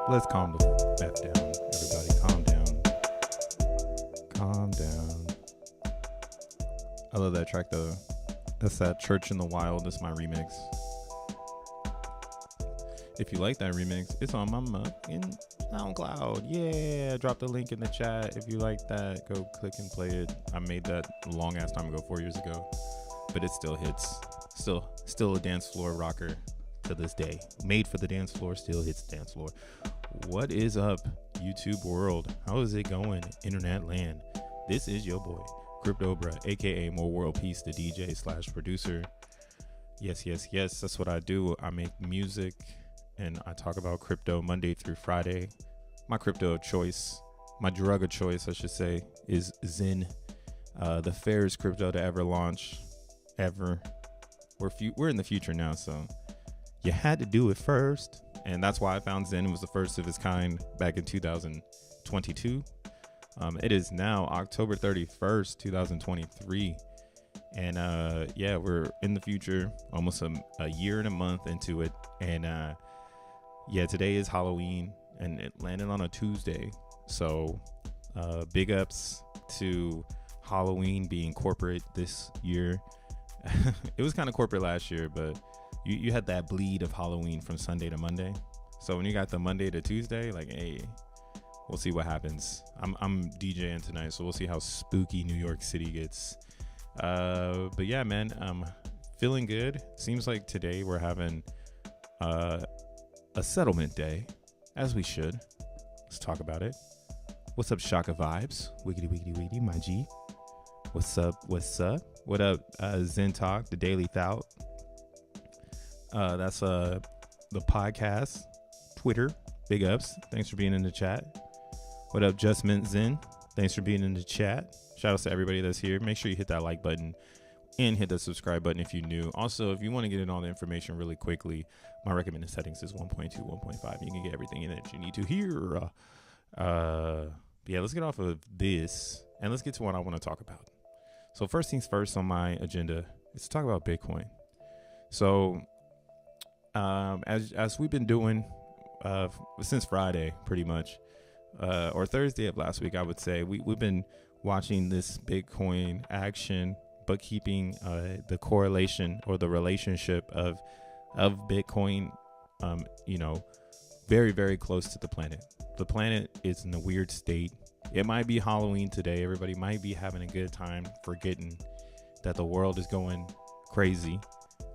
Let's calm the F down, everybody. Calm down. Calm down. I love that track though. That's that Church in the Wild. That's my remix. If you like that remix, it's on my in SoundCloud. Yeah, drop the link in the chat. If you like that, go click and play it. I made that a long ass time ago, 4 years ago, but it still hits. Still a dance floor rocker to this day. Made for the dance floor, still hits the dance floor. What is up, YouTube world? How is it going, internet land? This is your boy, Cryptobra, aka More World Peace, the DJ / producer. Yes, that's what I do. I make music and I talk about crypto Monday through Friday. My crypto of choice, my drug of choice, I should say, is Zen. The fairest crypto to ever launch, ever. We're in the future now, so you had to do it first. And that's why I found Zen. It was the first of its kind back in 2022. It is now October 31st, 2023. And yeah, we're in the future, almost a year and a month into it. And yeah, today is Halloween and it landed on a Tuesday. So big ups to Halloween being corporate this year. It was kind of corporate last year, but you had that bleed of Halloween from Sunday to Monday. So when you got the Monday to Tuesday, like, hey, we'll see what happens. I'm DJing tonight, so we'll see how spooky New York City gets. But yeah, man, feeling good. Seems like today we're having a settlement day, as we should. Let's talk about it. What's up, Shaka Vibes? Wiggity, my G. What's up? What up, Zen Talk, the Daily Thought? That's the podcast, Twitter. Big ups. Thanks for being in the chat. What up, Just Mint Zen? Thanks for being in the chat. Shout out to everybody that's here. Make sure you hit that like button and hit the subscribe button if you're new. Also, if you want to get in all the information really quickly, my recommended settings is 1.2, 1.5. You can get everything in that you need to here. Yeah, let's get off of this and let's get to what I want to talk about. So first things first on my agenda is to talk about Bitcoin. So as we've been doing since Friday, pretty much, or Thursday of last week, I would say, we've been watching this Bitcoin action, but keeping the correlation or the relationship of Bitcoin, very, very close to the planet. The planet is in a weird state. It might be Halloween today. Everybody might be having a good time, forgetting that the world is going crazy.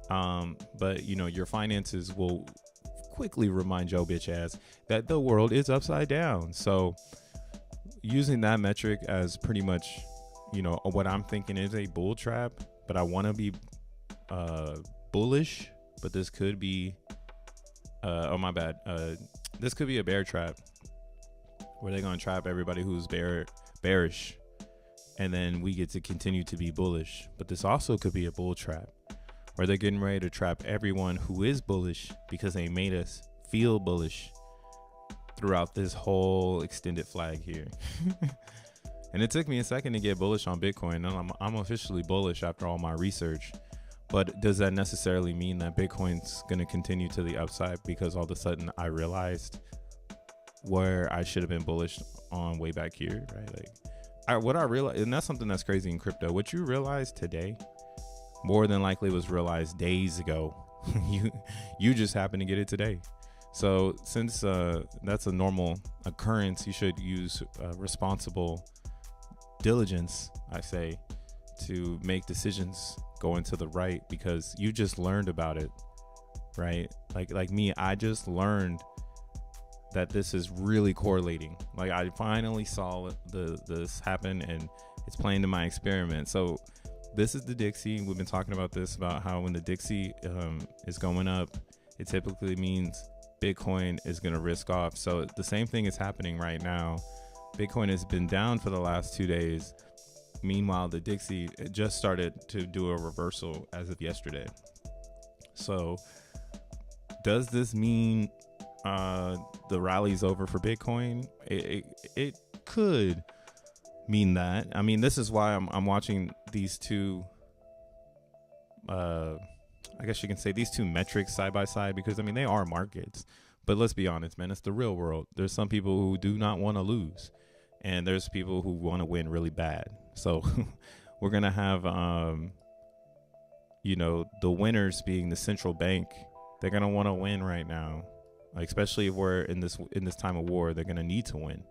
But your finances will quickly remind your bitch ass that the world is upside down. So using that metric as pretty much, what I'm thinking is a bull trap, but I want to be bullish, but this could be, this could be a bear trap where they're going to trap everybody who's bearish. And then we get to continue to be bullish. But this also could be a bull trap where they're getting ready to trap everyone who is bullish because they made us feel bullish throughout this whole extended flag here. And it took me a second to get bullish on Bitcoin. And I'm officially bullish after all my research. But does that necessarily mean that Bitcoin's going to continue to the upside because all of a sudden I realized where I should have been bullish on way back here, right? What I realized, and that's something that's crazy in crypto. What you realize today, more than likely was realized days ago. you just happen to get it today. So since that's a normal occurrence, you should use responsible diligence, I say, to make decisions going to the right, because you just learned about it, right? Like me, I just learned that this is really correlating. Like I finally saw this happen and it's playing to my experiment. So this is the Dixie. We've been talking about this, about how when the Dixie is going up, it typically means Bitcoin is going to risk off. So the same thing is happening right now. Bitcoin has been down for the last 2 days. Meanwhile, the Dixie just started to do a reversal as of yesterday. So does this mean the rally's over for Bitcoin? It could mean that. I mean, this is why I'm watching these two I guess you can say these two metrics side by side, because I mean they are markets, But let's be honest, man, it's the real world. There's some people who do not want to lose, and there's people who want to win really bad. So we're going to have, you know, the winners being the central bank. They're going to want to win right now, like, especially if we're in this time of war. They're going to need to win.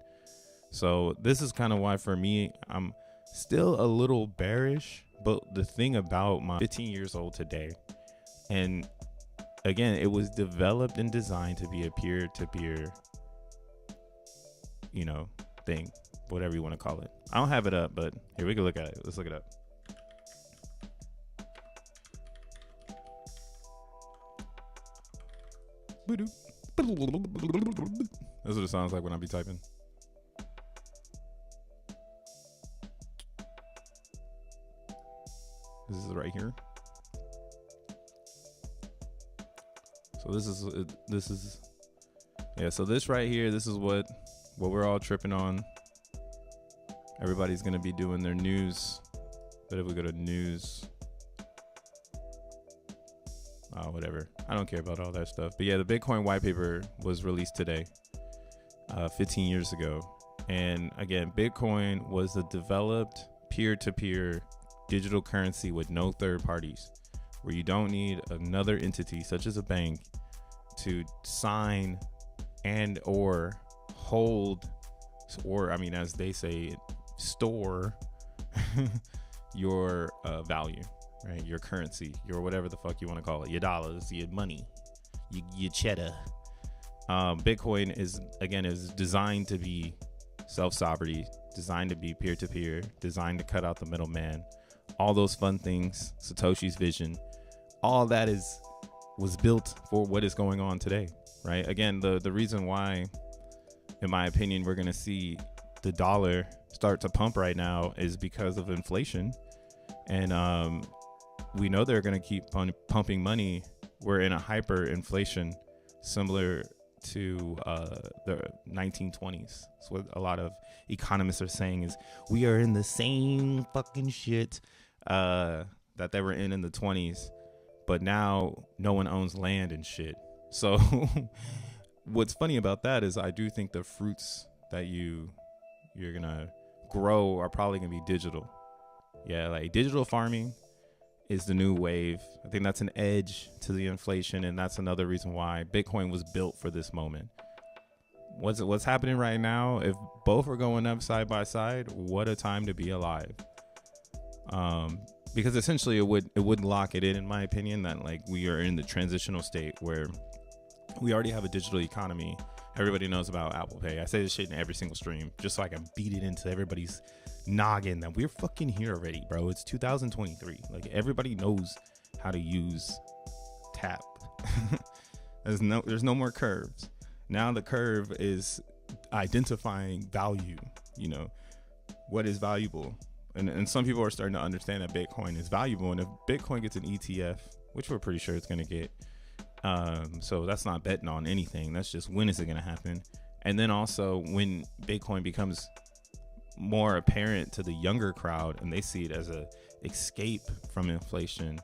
So this is kind of why, for me, I'm still a little bearish. But the thing about my 15 years old today, and again, it was developed and designed to be a peer-to-peer, you know, thing, whatever you want to call it. I don't have it up, but here, we can look at it. Let's look it up. That's what it sounds like when I be typing. This is right here. So this is yeah, so this right here, this is what we're all tripping on. Everybody's gonna be doing their news. But if we go to news, whatever, I don't care about all that stuff. But yeah, the Bitcoin white paper was released today, 15 years ago. And again, Bitcoin was a developed peer-to-peer digital currency with no third parties, where you don't need another entity such as a bank to sign and or hold, or, I mean, as they say, store your value, right? Your currency, your whatever the fuck you want to call it, your dollars, your money, your cheddar. Bitcoin is designed to be self-sovereignty, designed to be peer-to-peer, designed to cut out the middleman. All those fun things, Satoshi's vision, all that was built for what is going on today, right? Again, the reason why, in my opinion, we're going to see the dollar start to pump right now is because of inflation. And we know they're going to keep pumping money. We're in a hyperinflation similar to the 1920s. That's what a lot of economists are saying, is we are in the same fucking shit that they were in the 20s, but now no one owns land and shit. So what's funny about that is I do think the fruits that you're gonna grow are probably gonna be digital. Yeah, like digital farming is the new wave. I think that's an edge to the inflation, and that's another reason why Bitcoin was built for this moment. What's happening right now, if both are going up side by side, what a time to be alive. Because essentially it would lock it in my opinion, that like we are in the transitional state where we already have a digital economy. Everybody knows about Apple Pay. I say this shit in every single stream just so I can beat it into everybody's noggin that we're fucking here already, bro. It's 2023. Like, everybody knows how to use tap. There's no more curves. Now the curve is identifying value, you know, what is valuable. And some people are starting to understand that Bitcoin is valuable. And if Bitcoin gets an ETF, which we're pretty sure it's going to get, so that's not betting on anything. That's just, when is it going to happen? And then also when Bitcoin becomes more apparent to the younger crowd and they see it as a escape from inflation,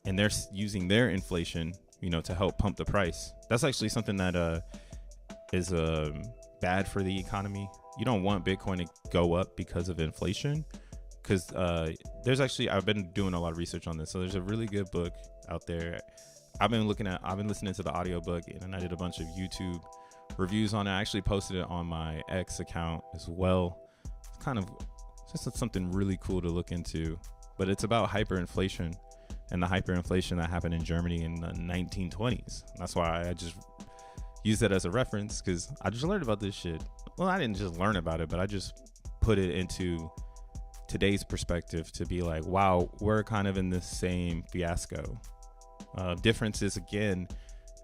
and they're using their inflation, you know, to help pump the price. That's actually something that is bad for the economy. You don't want Bitcoin to go up because of inflation, because there's actually, I've been doing a lot of research on this. So there's a really good book out there. I've been listening to the audiobook, and then I did a bunch of YouTube reviews on it. I actually posted it on my X account as well. It's kind of just something really cool to look into, but it's about hyperinflation and the hyperinflation that happened in Germany in the 1920s. That's why I just use that as a reference, because I just learned about this shit. Well, I didn't just learn about it, but I just put it into today's perspective to be like, wow, we're kind of in the same fiasco. Difference is, again,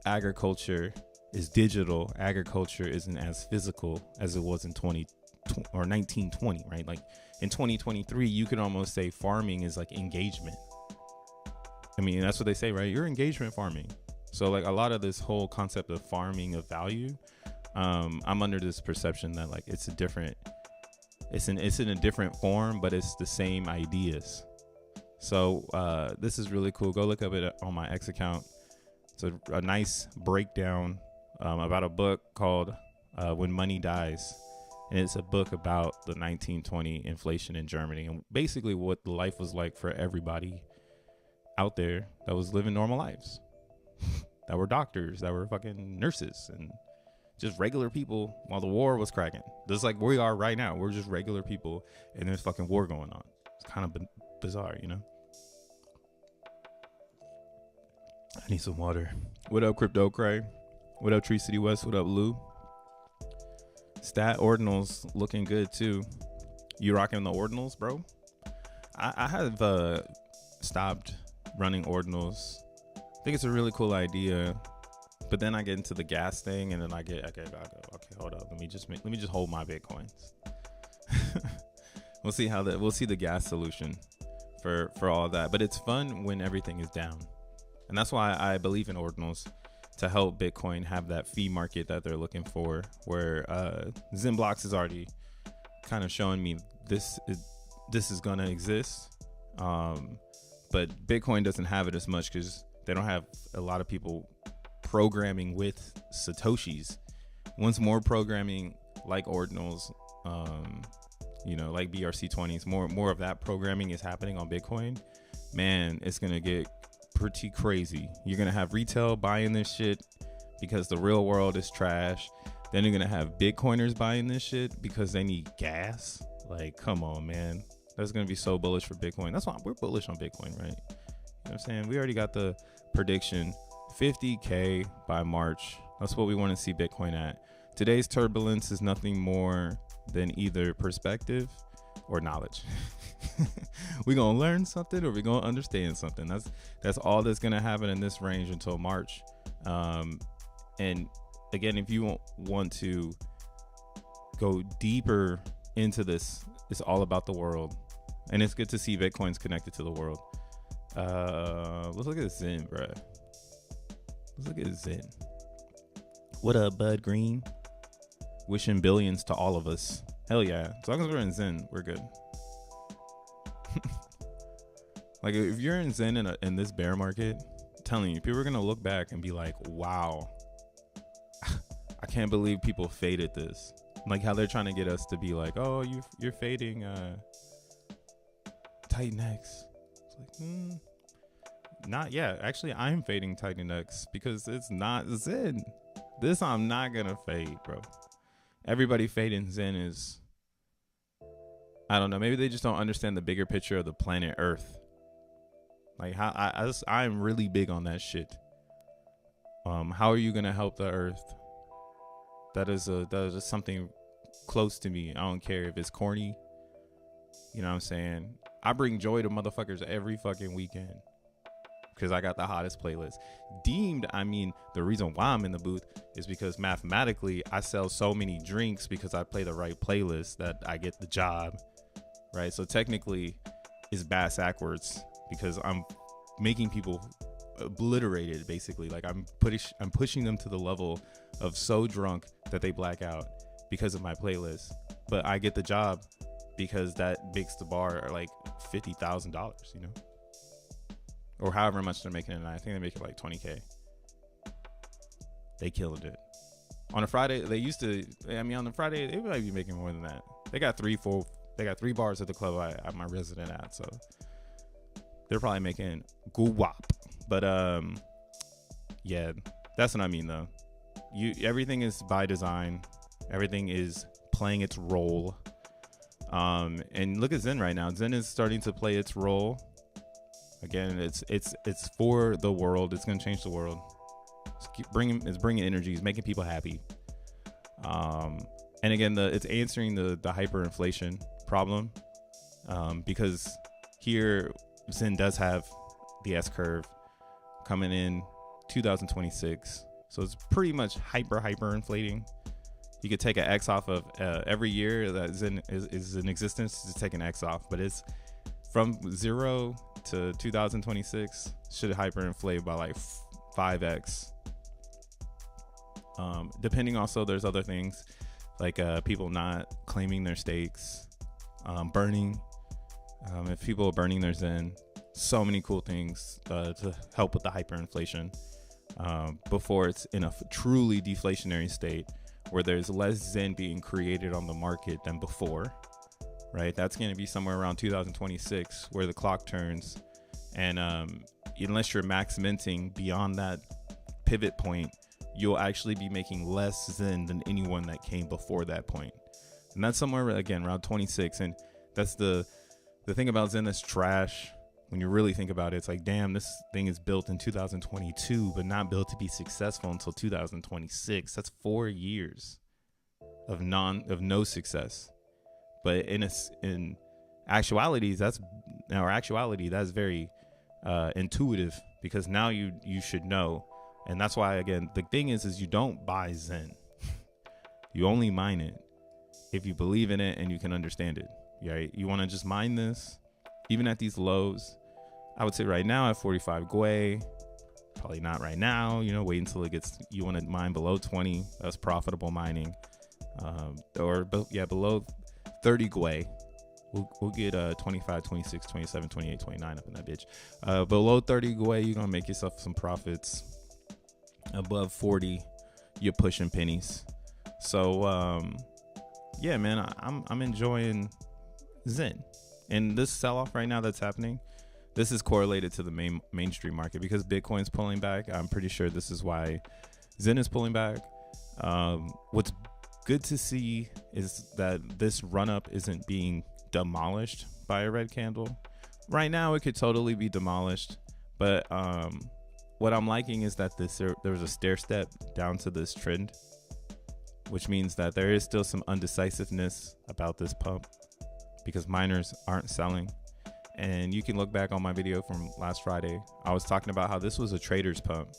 agriculture is digital. Agriculture isn't as physical as it was in 1920, right? Like in 2023, you could almost say farming is like engagement. I mean, that's what they say, right? You're engagement farming. So like a lot of this whole concept of farming of value, I'm under this perception that like it's in a different form, but it's the same ideas. So this is really cool. Go look up it on my X account. It's a nice breakdown about a book called When Money Dies. And it's a book about the 1920 inflation in Germany and basically what life was like for everybody out there that was living normal lives, that were doctors, that were fucking nurses, and just regular people while the war was cracking. Just like we are right now. We're just regular people and there's fucking war going on. It's kind of bizarre, you know? I need some water. What up, Crypto Cray? What up, Tree City West? What up, Lou? Stat ordinals looking good too. You rocking the ordinals, bro? I have stopped running ordinals. I think it's a really cool idea, but then I get into the gas thing, and then I get okay, hold up. Let me just hold my Bitcoins. We'll see the gas solution for all of that. But it's fun when everything is down, and that's why I believe in ordinals, to help Bitcoin have that fee market that they're looking for, where xenBLOCKS is already kind of showing me this is gonna exist, but Bitcoin doesn't have it as much because they don't have a lot of people programming with Satoshis. Once more programming like ordinals, like BRC20s, more of that programming is happening on Bitcoin, man, it's gonna get pretty crazy. You're gonna have retail buying this shit because the real world is trash. Then you're gonna have Bitcoiners buying this shit because they need gas. Like, come on, man. That's gonna be so bullish for Bitcoin. That's why we're bullish on Bitcoin, right? You know what I'm saying? We already got the prediction, 50K by March. That's what we want to see Bitcoin at. Today's turbulence is nothing more than either perspective or knowledge. We're gonna learn something or we're gonna understand something. That's all that's gonna happen in this range until March. And again, if you want to go deeper into this, it's all about the world, and it's good to see Bitcoin's connected to the world. Let's look at Zen, bro. Let's look at Zen. What up, Bud Green? Wishing billions to all of us. Hell yeah. As long as we're in Zen, we're good. Like, if you're in Zen in this bear market, I'm telling you, people are gonna look back and be like, wow, I can't believe people faded this. Like how they're trying to get us to be like, oh, you're fading Titan X. It's like, not yet. Actually, I'm fading Titan X because it's not Zen. This I'm not gonna fade, bro. Everybody fading Zen is, I don't know, maybe they just don't understand the bigger picture of the planet Earth. Like, how I'm really big on that shit. How are you gonna help the Earth? That is something close to me. I don't care if it's corny. You know what I'm saying? I bring joy to motherfuckers every fucking weekend because I got the hottest playlist. I mean, the reason why I'm in the booth is because mathematically I sell so many drinks because I play the right playlist that I get the job, right? So technically it's bass backwards because I'm making people obliterated, basically. Like I'm pushing them to the level of so drunk that they black out because of my playlist, but I get the job because that makes the bar like $50,000, you know, or however much they're making it. And I think they make it like 20K. They killed it. On a Friday, on the Friday, they might be making more than that. They got three bars at the club I'm a resident at, so they're probably making guwap. But yeah, that's what I mean though. Everything is by design. Everything is playing its role. And look at Zen right now. Zen is starting to play its role. Again, it's for the world. It's gonna change the world. It's bringing energy. It's making people happy. And again, it's answering the hyperinflation problem. Because here Zen does have the S curve coming in 2026, so it's pretty much hyper inflating. You could take an X off of every year that Zen is in existence, to take an X off, but it's from 0 to 2026 should hyperinflate by like 5x. Depending, also there's other things like people not claiming their stakes, burning. If people are burning their Zen, so many cool things to help with the hyperinflation. before it's in a truly deflationary state where there's less Zen being created on the market than before, right? That's going to be somewhere around 2026 where the clock turns. And unless you're max minting beyond that pivot point, you'll actually be making less Zen than anyone that came before that point. And that's somewhere, again, around 26. And that's the thing about Zen that's trash. When you really think about it, it's like, damn, this thing is built in 2022, but not built to be successful until 2026. That's 4 years of no success. But in actuality, that's very intuitive, because now you should know. And that's why, again, the thing is you don't buy Zen. You only mine it if you believe in it and you can understand it. Right? You want to just mine this, even at these lows. I would say right now at 45 Gwei, probably not right now. Wait until it gets. You want to mine below 20. That's profitable mining. Below 30 Gwei. We'll get 25, 26, 27, 28, 29 up in that bitch. Below 30 Gwei, you're gonna make yourself some profits. Above 40, you're pushing pennies. So yeah, man, I'm enjoying Zen. And this sell-off right now that's happening, this is correlated to the mainstream market because Bitcoin's pulling back. I'm pretty sure this is why Zen is pulling back. What's good to see is that this run-up isn't being demolished by a red candle. Right now, it could totally be demolished. But what I'm liking is that there was a stair step down to this trend, which means that there is still some undecisiveness about this pump because miners aren't selling. And you can look back on my video from last Friday. I was talking about how this was a trader's pump.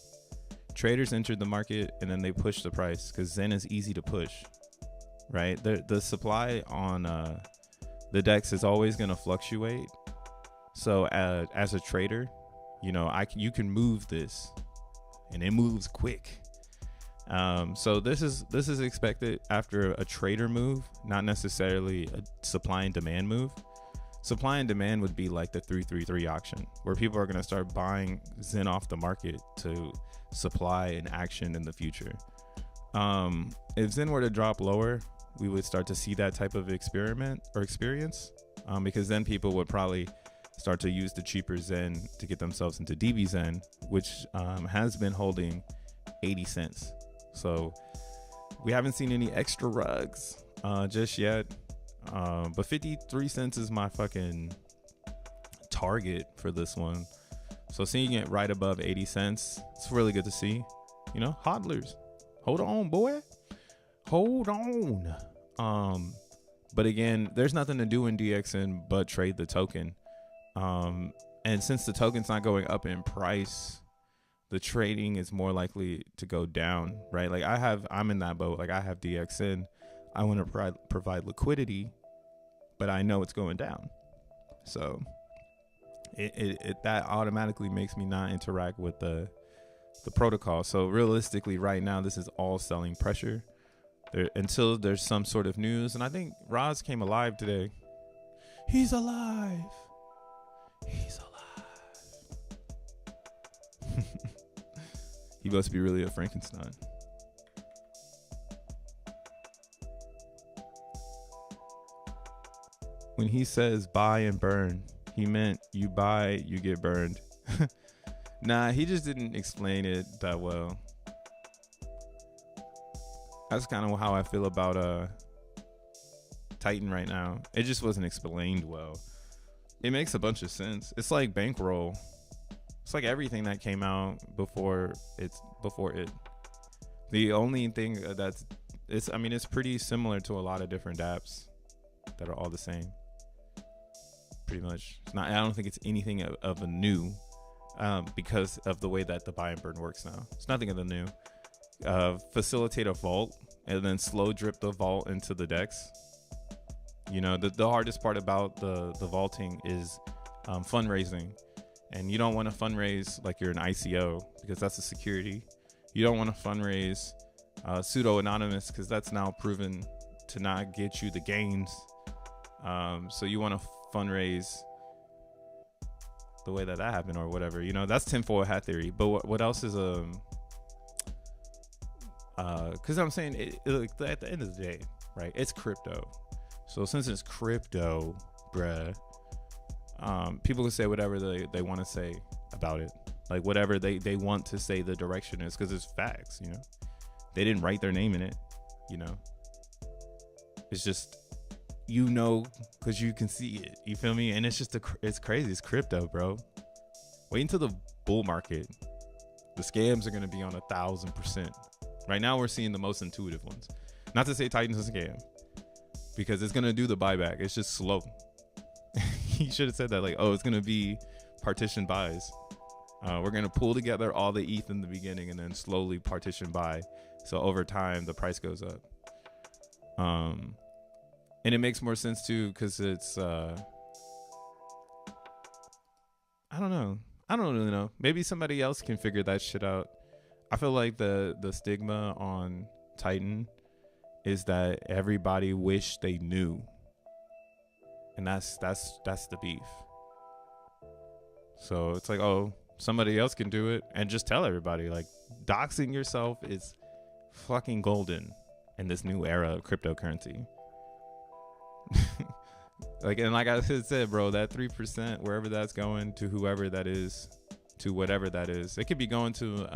Traders entered the market and then they pushed the price because Zen is easy to push, right? The supply on the DEX is always going to fluctuate. So as a trader, you can move this and it moves quick. So this is expected after a trader move, not necessarily a supply and demand move. Supply and demand would be like the 333 auction, where people are going to start buying Zen off the market to supply an action in the future. If Zen were to drop lower, we would start to see that type of experiment or experience, because then people would probably start to use the cheaper Zen to get themselves into DB Zen, which has been holding 80 cents. So we haven't seen any extra rugs just yet. But 53 cents is my fucking target for this one. So seeing it right above 80 cents, it's really good to see. Hodlers, hold on, boy. Hold on. But again, there's nothing to do in DXN but trade the token. And since the token's not going up in price, the trading is more likely to go down, right? Like I'm in that boat. Like I have DXN. I want to provide liquidity, but I know it's going down. So it that automatically makes me not interact with the protocol. So realistically, right now, this is all selling pressure until there's some sort of news. And I think Roz came alive today. He's alive. He's alive. He must be really a Frankenstein. When he says buy and burn, he meant you buy, you get burned. Nah, he just didn't explain it that well. That's kind of how I feel about Titan right now. It just wasn't explained well. It makes a bunch of sense. It's like bankroll. It's like everything that came out before it. The only thing it's pretty similar to a lot of different dApps that are all the same. Pretty much. It's not. I don't think it's anything of a new, because of the way that the buy and burn works now. It's nothing of the new. Facilitate a vault and then slow drip the vault into the DEX. The hardest part about the vaulting is fundraising, and you don't want to fundraise like you're an ICO because that's a security. You don't want to fundraise pseudo anonymous because that's now proven to not get you the gains. So you want to fundraise the way that happened or whatever. That's tinfoil hat theory. But what else is because I'm saying at the end of the day, right? It's crypto. So since it's crypto, bruh, people can say whatever they want to say about it, like whatever they want to say the direction is, because it's facts. You know, they didn't write their name in it. You know, it's just, you know, because you can see it. You feel me? And it's just it's crazy. It's crypto, bro. Wait until the bull market. The scams are gonna be on 1,000%. Right now, we're seeing the most intuitive ones. Not to say Titan's a scam, because it's gonna do the buyback. It's just slow. He should have said that, like, oh, it's gonna be partition buys. We're gonna pull together all the ETH in the beginning and then slowly partition buy. So over time, the price goes up. And it makes more sense too, because it's I don't know. I don't really know. Maybe somebody else can figure that shit out. I feel like the stigma on Titan is that everybody wish they knew. And that's the beef. So it's like, oh, somebody else can do it, and just tell everybody. Like, doxing yourself is fucking golden in this new era of cryptocurrency. Like, and like I said, bro, that 3%, wherever that's going to, whoever that is, to whatever that is, it could be going to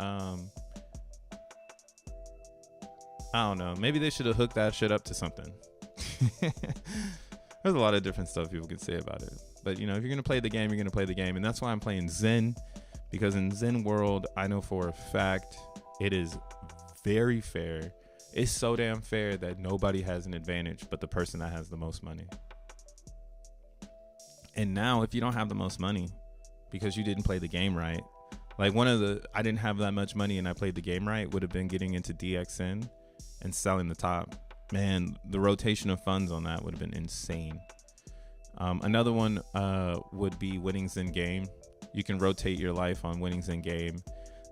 I don't know, maybe they should have hooked that shit up to something. There's a lot of different stuff people can say about it, but you know, if you're gonna play the game, you're gonna play the game. And that's why I'm playing Zen, because in Zen world, I know for a fact it is very fair. It's so damn fair that nobody has an advantage but the person that has the most money. And now if you don't have the most money because you didn't play the game right, like I didn't have that much money and I played the game right, would have been getting into DXN and selling the top. Man, the rotation of funds on that would have been insane. Another one would be winnings in game. You can rotate your life on winnings in game.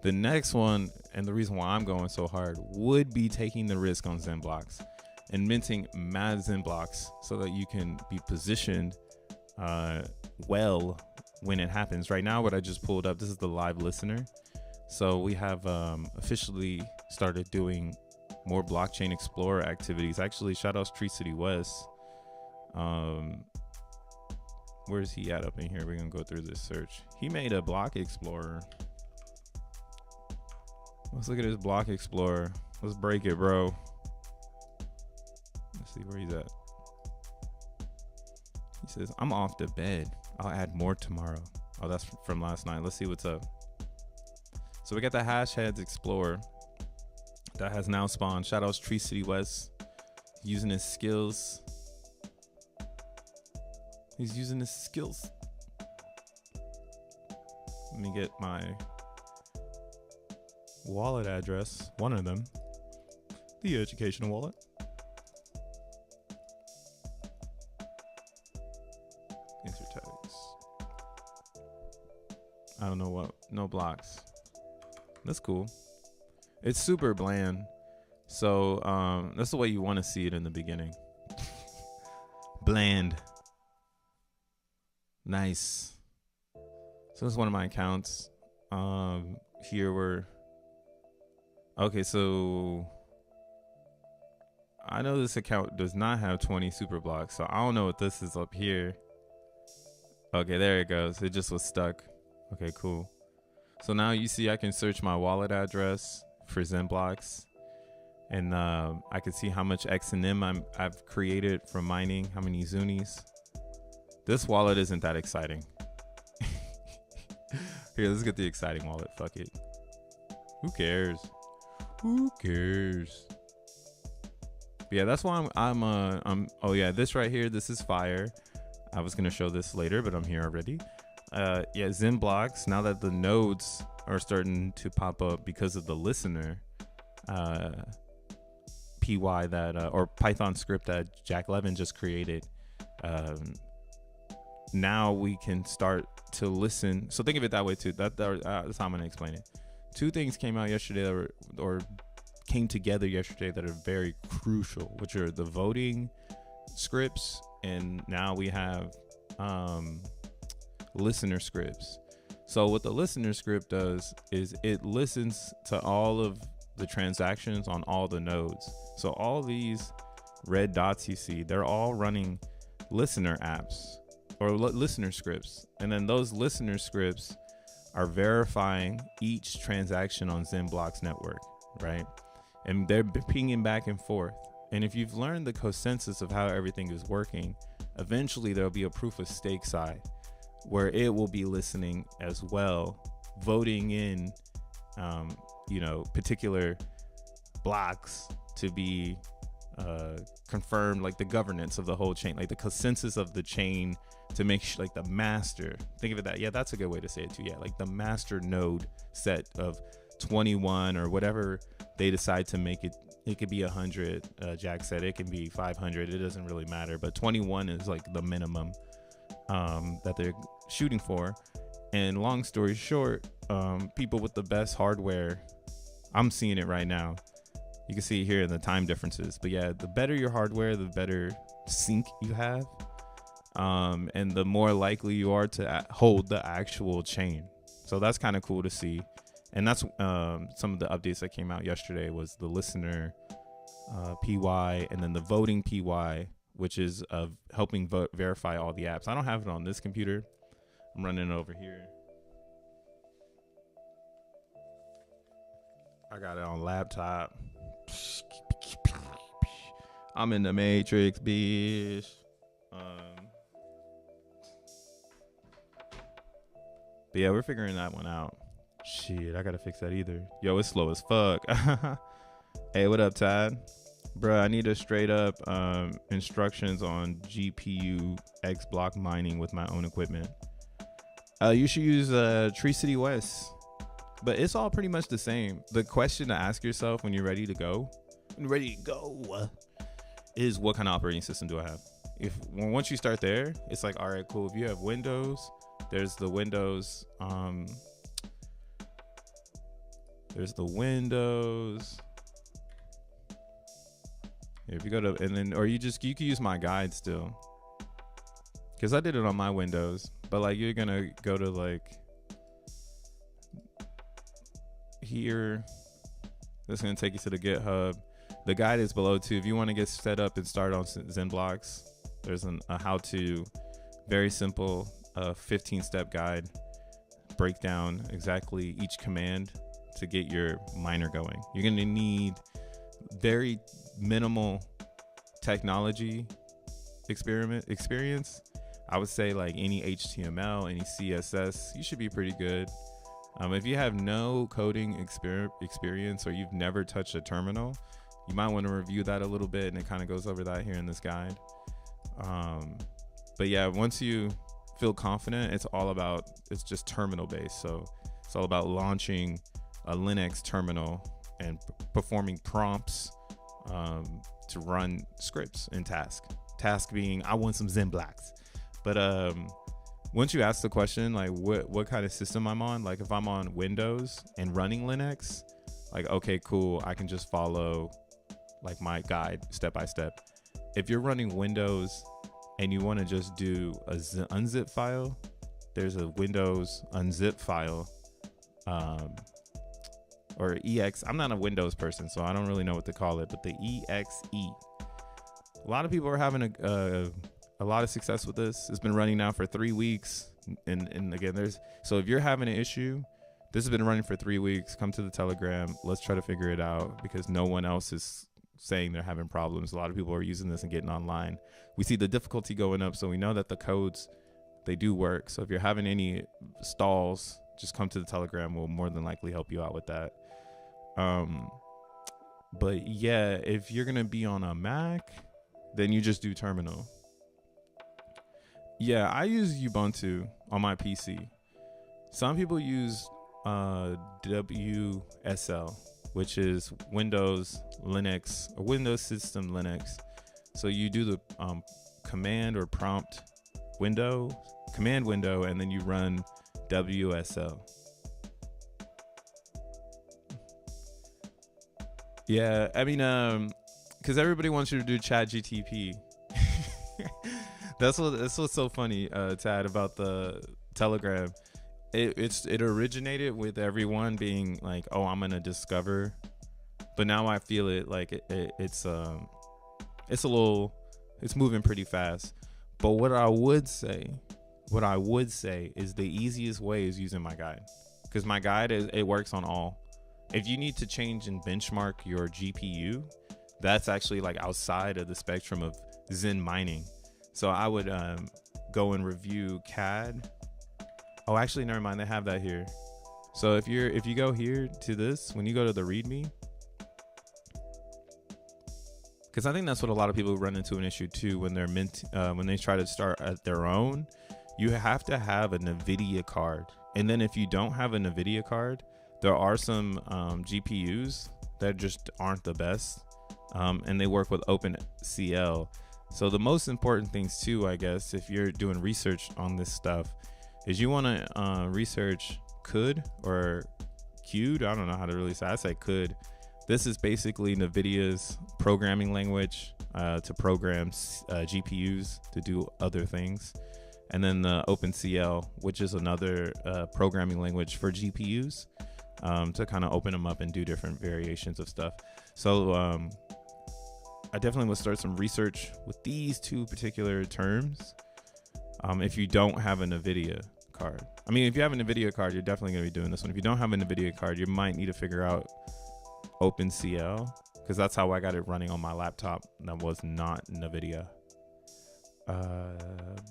The next one, and the reason why I'm going so hard, would be taking the risk on xenBLOCKS and minting mad xenBLOCKS so that you can be positioned well when it happens. Right now, what I just pulled up, this is the live listener. So we have officially started doing more blockchain explorer activities. Actually, shout outs Tree City West. Where's he at up in here? We're gonna go through this search. He made a block explorer. Let's look at his block explorer. Let's break it, bro. Let's see where he's at. He says, I'm off to bed. I'll add more tomorrow. Oh, that's from last night. Let's see what's up. So we got the hash heads explorer that has now spawned. Shout outs Tree City West. Using his skills. He's using his skills. Let me get my wallet address. One of them. The educational wallet. Insert tags. I don't know what. No blocks. That's cool. It's super bland. So that's the way you want to see it in the beginning. Bland. Nice. So this is one of my accounts. Here we're okay. So I know this account does not have 20 super blocks, so I don't know what this is up here. Okay, there it goes. It just was stuck. Okay, cool. So now you see I can search my wallet address for xenBLOCKS, and I can see how much XNM I've created from mining, how many Zunis. This wallet isn't that exciting. Here, let's get the exciting wallet. Fuck it. Who cares? Who cares? But yeah, that's why I'm oh yeah, this right here, this is fire. I was gonna show this later, but I'm here already. Yeah, xenBLOCKS, now that the nodes are starting to pop up because of the listener PY that or Python script that Jack Levin just created, now we can start to listen. So think of it that way too. That's how I'm gonna explain it. Two things came out yesterday that were, or came together yesterday, that are very crucial, which are the voting scripts, and now we have listener scripts. So what the listener script does is it listens to all of the transactions on all the nodes. So all these red dots you see, they're all running listener apps or listener scripts. And then those listener scripts are verifying each transaction on xenBLOCKS network, right? And they're pinging back and forth. And if you've learned the consensus of how everything is working, eventually there'll be a proof of stake side where it will be listening as well, voting in, particular blocks to be confirmed, like the governance of the whole chain, like the consensus of the chain, to make sure, like the master, think of it that, yeah, that's a good way to say it too. Yeah, like the master node set of 21 or whatever they decide to make it. It could be 100. Jack said it can be 500. It doesn't really matter, but 21 is like the minimum that they're shooting for. And long story short, people with the best hardware, I'm seeing it right now. You can see here in the time differences, but yeah, the better your hardware, the better sync you have, and the more likely you are to hold the actual chain. So that's kind of cool to see. And that's some of the updates that came out yesterday was the listener PY, and then the voting PY, which is helping verify all the apps. I don't have it on this computer. I'm running it over here. I got it on laptop. I'm in the Matrix, bitch. But yeah, we're figuring that one out. Shit, I gotta fix that either. Yo, it's slow as fuck. Hey, what up, Todd? Bruh, I need a straight up instructions on GPU X block mining with my own equipment. You should use Tree City West. But it's all pretty much the same. The question to ask yourself when you're ready to go, is what kind of operating system do I have? Once you start there, it's like, all right, cool. If you have Windows, there's the Windows. There's the Windows. If you go to, and then, or you can use my guide still, because I did it on my Windows. But like, you're gonna go to like here. That's gonna take you to the GitHub. The guide is below too. If you want to get set up and start on xenBLOCKS, there's a how-to, very simple, 15-step guide, break down exactly each command to get your miner going. You're gonna need very minimal technology experience. I would say like any HTML, any CSS, you should be pretty good. If you have no coding experience or you've never touched a terminal, you might want to review that a little bit, and it kind of goes over that here in this guide. But yeah, once you feel confident, it's just terminal based. So it's all about launching a Linux terminal and performing prompts to run scripts in task being, I want some xenBLOCKS. But once you ask the question, like what kind of system I'm on, like if I'm on Windows and running Linux, like, okay, cool, I can just follow like my guide step by step. If you're running Windows and you want to just do a unzip file, there's a Windows unzip file, or ex. I'm not a Windows person, so I don't really know what to call it, but the exe. A lot of people are having a lot of success with this. It's been running now for 3 weeks. And again, so if you're having an issue, this has been running for 3 weeks, come to the Telegram. Let's try to figure it out, because no one else is saying they're having problems. A lot of people are using this and getting online. We see the difficulty going up, so we know that the codes, they do work. So if you're having any stalls, just come to the Telegram. We'll more than likely help you out with that. But yeah, if you're gonna be on a Mac, then you just do terminal. Yeah, I use Ubuntu on my PC. Some people use WSL, which is Windows Linux, or Windows System Linux. So you do the command or prompt command window, and then you run WSL. Yeah, I mean, because everybody wants you to do ChatGTP. That's what's so funny, Tad, about the Telegram. It originated with everyone being like, oh, I'm gonna discover But now I feel it like it's moving pretty fast. But what I would say is the easiest way is using my guide, because my guide it works on all. If you need to change and benchmark your GPU, that's actually like outside of the spectrum of Zen mining. So I would go and review CAD. Oh, actually, never mind. They have that here. So if you go here to this, when you go to the README, because I think that's what a lot of people run into an issue too when they're when they try to start at their own. You have to have a NVIDIA card, and then if you don't have a NVIDIA card, there are some GPUs that just aren't the best, and they work with OpenCL. So the most important things too, I guess, if you're doing research on this stuff, is you want to research CUD or QD. I don't know how to really say. I say CUD. This is basically NVIDIA's programming language to program GPUs to do other things. And then the OpenCL, which is another programming language for GPUs, to kind of open them up and do different variations of stuff. So I definitely would start some research with these two particular terms if you don't have a NVIDIA card. I mean, if you have a NVIDIA card, you're definitely going to be doing this one. If you don't have a NVIDIA card, you might need to figure out OpenCL, because that's how I got it running on my laptop that was not NVIDIA.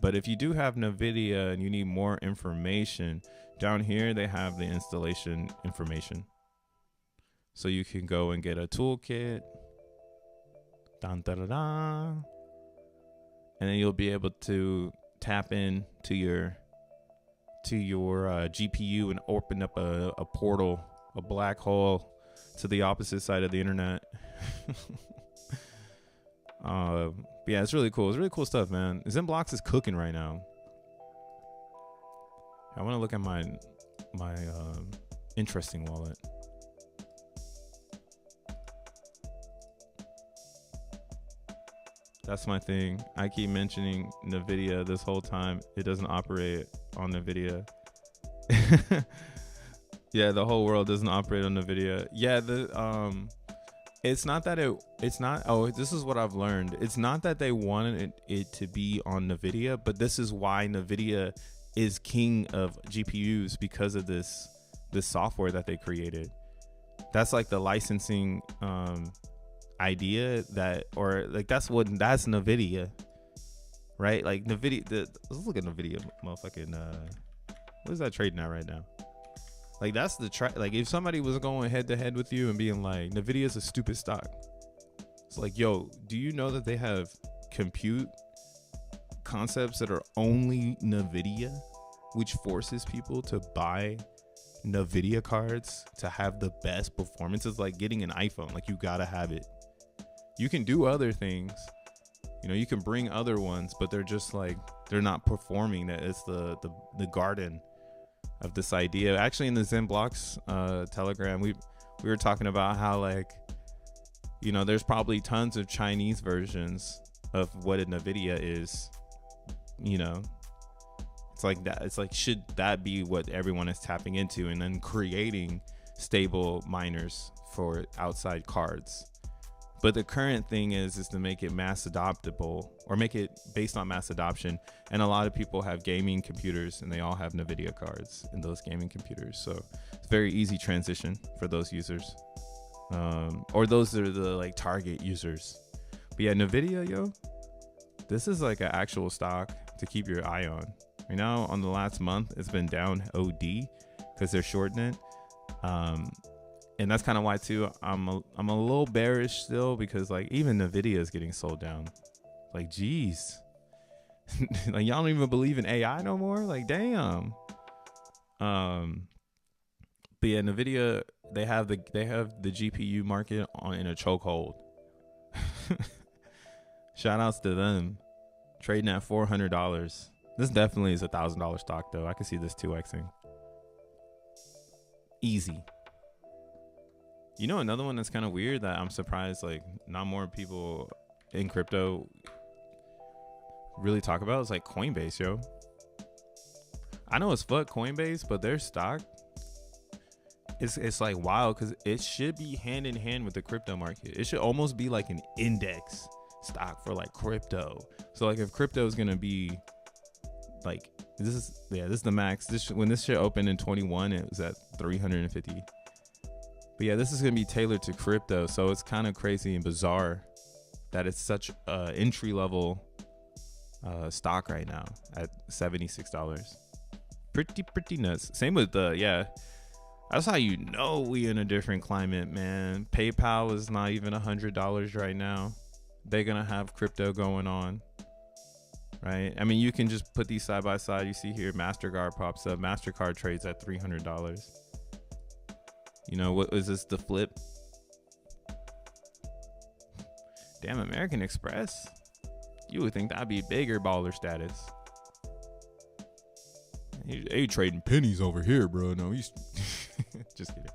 But if you do have NVIDIA and you need more information, down here they have the installation information. So you can go and get a toolkit. Dun, da, da, da. And then you'll be able to tap in to your GPU and open up a portal, a black hole to the opposite side of the internet. But yeah, it's really cool. It's really cool stuff, man. xenBLOCKS is cooking right now. I want to look at my interesting wallet. That's my thing. I keep mentioning NVIDIA this whole time. It doesn't operate on NVIDIA. Yeah, the whole world doesn't operate on NVIDIA. Yeah, it's not that this is what I've learned. It's not that they wanted it to be on NVIDIA, but this is why NVIDIA is king of GPUs, because of this software that they created. That's like the licensing idea that's NVIDIA, right? Like NVIDIA, let's look at NVIDIA motherfucking what is that trading at right now? Like that's like if somebody was going head to head with you and being like, NVIDIA is a stupid stock. It's like, yo, do you know that they have compute concepts that are only NVIDIA, which forces people to buy NVIDIA cards to have the best performances? Like getting an iPhone, like you gotta have it. You can do other things, you can bring other ones, but they're just like, they're not performing. That it's the garden of this idea. Actually, in the xenBLOCKS Telegram, we were talking about how, like, there's probably tons of Chinese versions of what a NVIDIA is. It's like that. It's like, should that be what everyone is tapping into, and then creating stable miners for outside cards? But the current thing is to make it mass adoptable, or make it based on mass adoption. And a lot of people have gaming computers, and they all have NVIDIA cards in those gaming computers. So it's very easy transition for those users, or those that are the like target users. But yeah, NVIDIA, yo, this is like an actual stock to keep your eye on. Right now, on the last month, it's been down OD because they're shorting it. And that's kind of why too I'm a little bearish still, because like even NVIDIA is getting sold down. Like, geez, like y'all don't even believe in AI no more. Like, damn. But yeah, NVIDIA, they have the GPU market in a chokehold. Shout outs to them, trading at $400. This definitely is $1,000 stock though. I can see this 2xing easy. Another one that's kind of weird that I'm surprised like not more people in crypto really talk about is like Coinbase, yo. I know it's fuck Coinbase, but their stock, it's like wild because it should be hand in hand with the crypto market. It should almost be like an index stock for like crypto. So like if crypto is gonna be like this is the max. When this shit opened in 21, it was at 350. But yeah, this is gonna be tailored to crypto, so it's kind of crazy and bizarre that it's such entry level stock right now at $76. Pretty nuts. Same with that's how you know we in a different climate, man. PayPal is not even $100 right now. They're gonna have crypto going on, right? I mean, you can just put these side by side. You see here, MasterCard pops up. MasterCard trades at $300. You know, what is this, the flip? Damn, American Express. You would think that'd be bigger baller status. They trading pennies over here, bro. No, he's just kidding.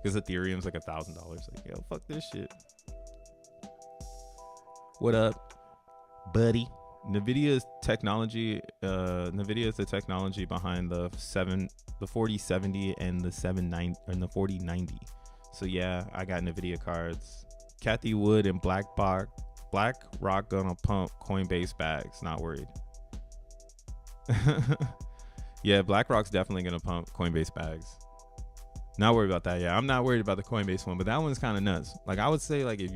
Because Ethereum's like $1,000. Like, yo, fuck this shit. What up, buddy? NVIDIA is technology. NVIDIA is the technology behind the 4070 and the 790 and the 4090. So yeah, I got NVIDIA cards. Kathy Wood and BlackRock gonna pump Coinbase bags. Not worried. Yeah, BlackRock's definitely gonna pump Coinbase bags. Not worried about that. Yeah, I'm not worried about the Coinbase one, but that one's kind of nuts. Like I would say, like if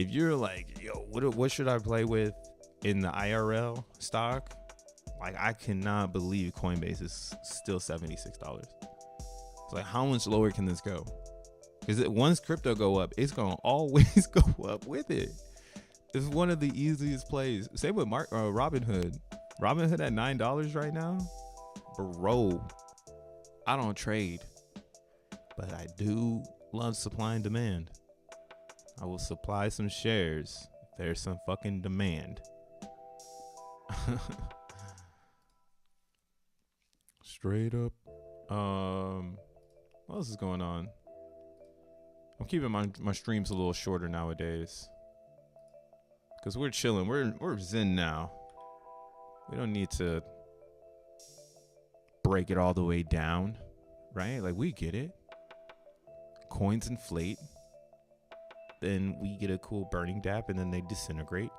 you're like, yo, what should I play with in the IRL stock? Like I cannot believe Coinbase is still $76. It's like, how much lower can this go? Because once crypto go up, it's gonna always go up with it. It's one of the easiest plays. Same with Robinhood. Robinhood at $9 right now. Bro, I don't trade, but I do love supply and demand. I will supply some shares if there's some fucking demand. Straight up. What else is going on? I'm keeping my streams a little shorter nowadays because we're chilling. We're zen now. We don't need to break it all the way down, right? Like we get it. Coins inflate, then we get a cool burning dap, and then they disintegrate.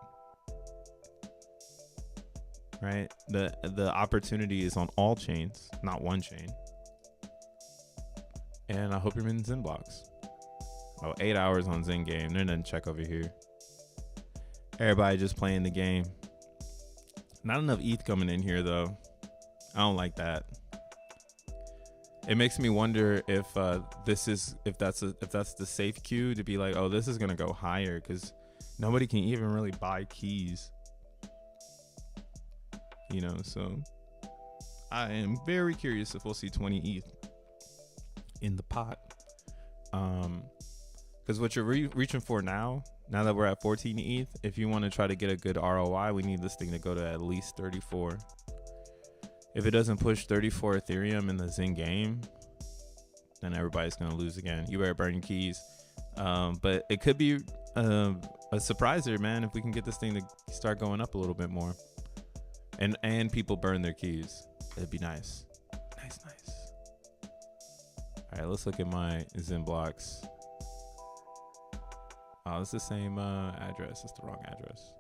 Right? The opportunity is on all chains, not one chain. And I hope you're in xenBLOCKS. Oh, 8 hours on Zen game. They're nothing to check over here. Everybody just playing the game. Not enough ETH coming in here though. I don't like that. It makes me wonder if that's the safe cue to be like, oh, this is gonna go higher because nobody can even really buy keys. You know, so I am very curious if we'll see 20 ETH in the pot. Because what you're reaching for now that we're at 14 ETH, if you want to try to get a good ROI, we need this thing to go to at least 34. If it doesn't push 34 Ethereum in the Zen game, then everybody's going to lose again. You better burn your keys. But it could be a surpriser, man, if we can get this thing to start going up a little bit more. And people burn their keys. It'd be nice. Nice. All right, let's look at my xenBLOCKS. Oh, it's the same address. It's the wrong address.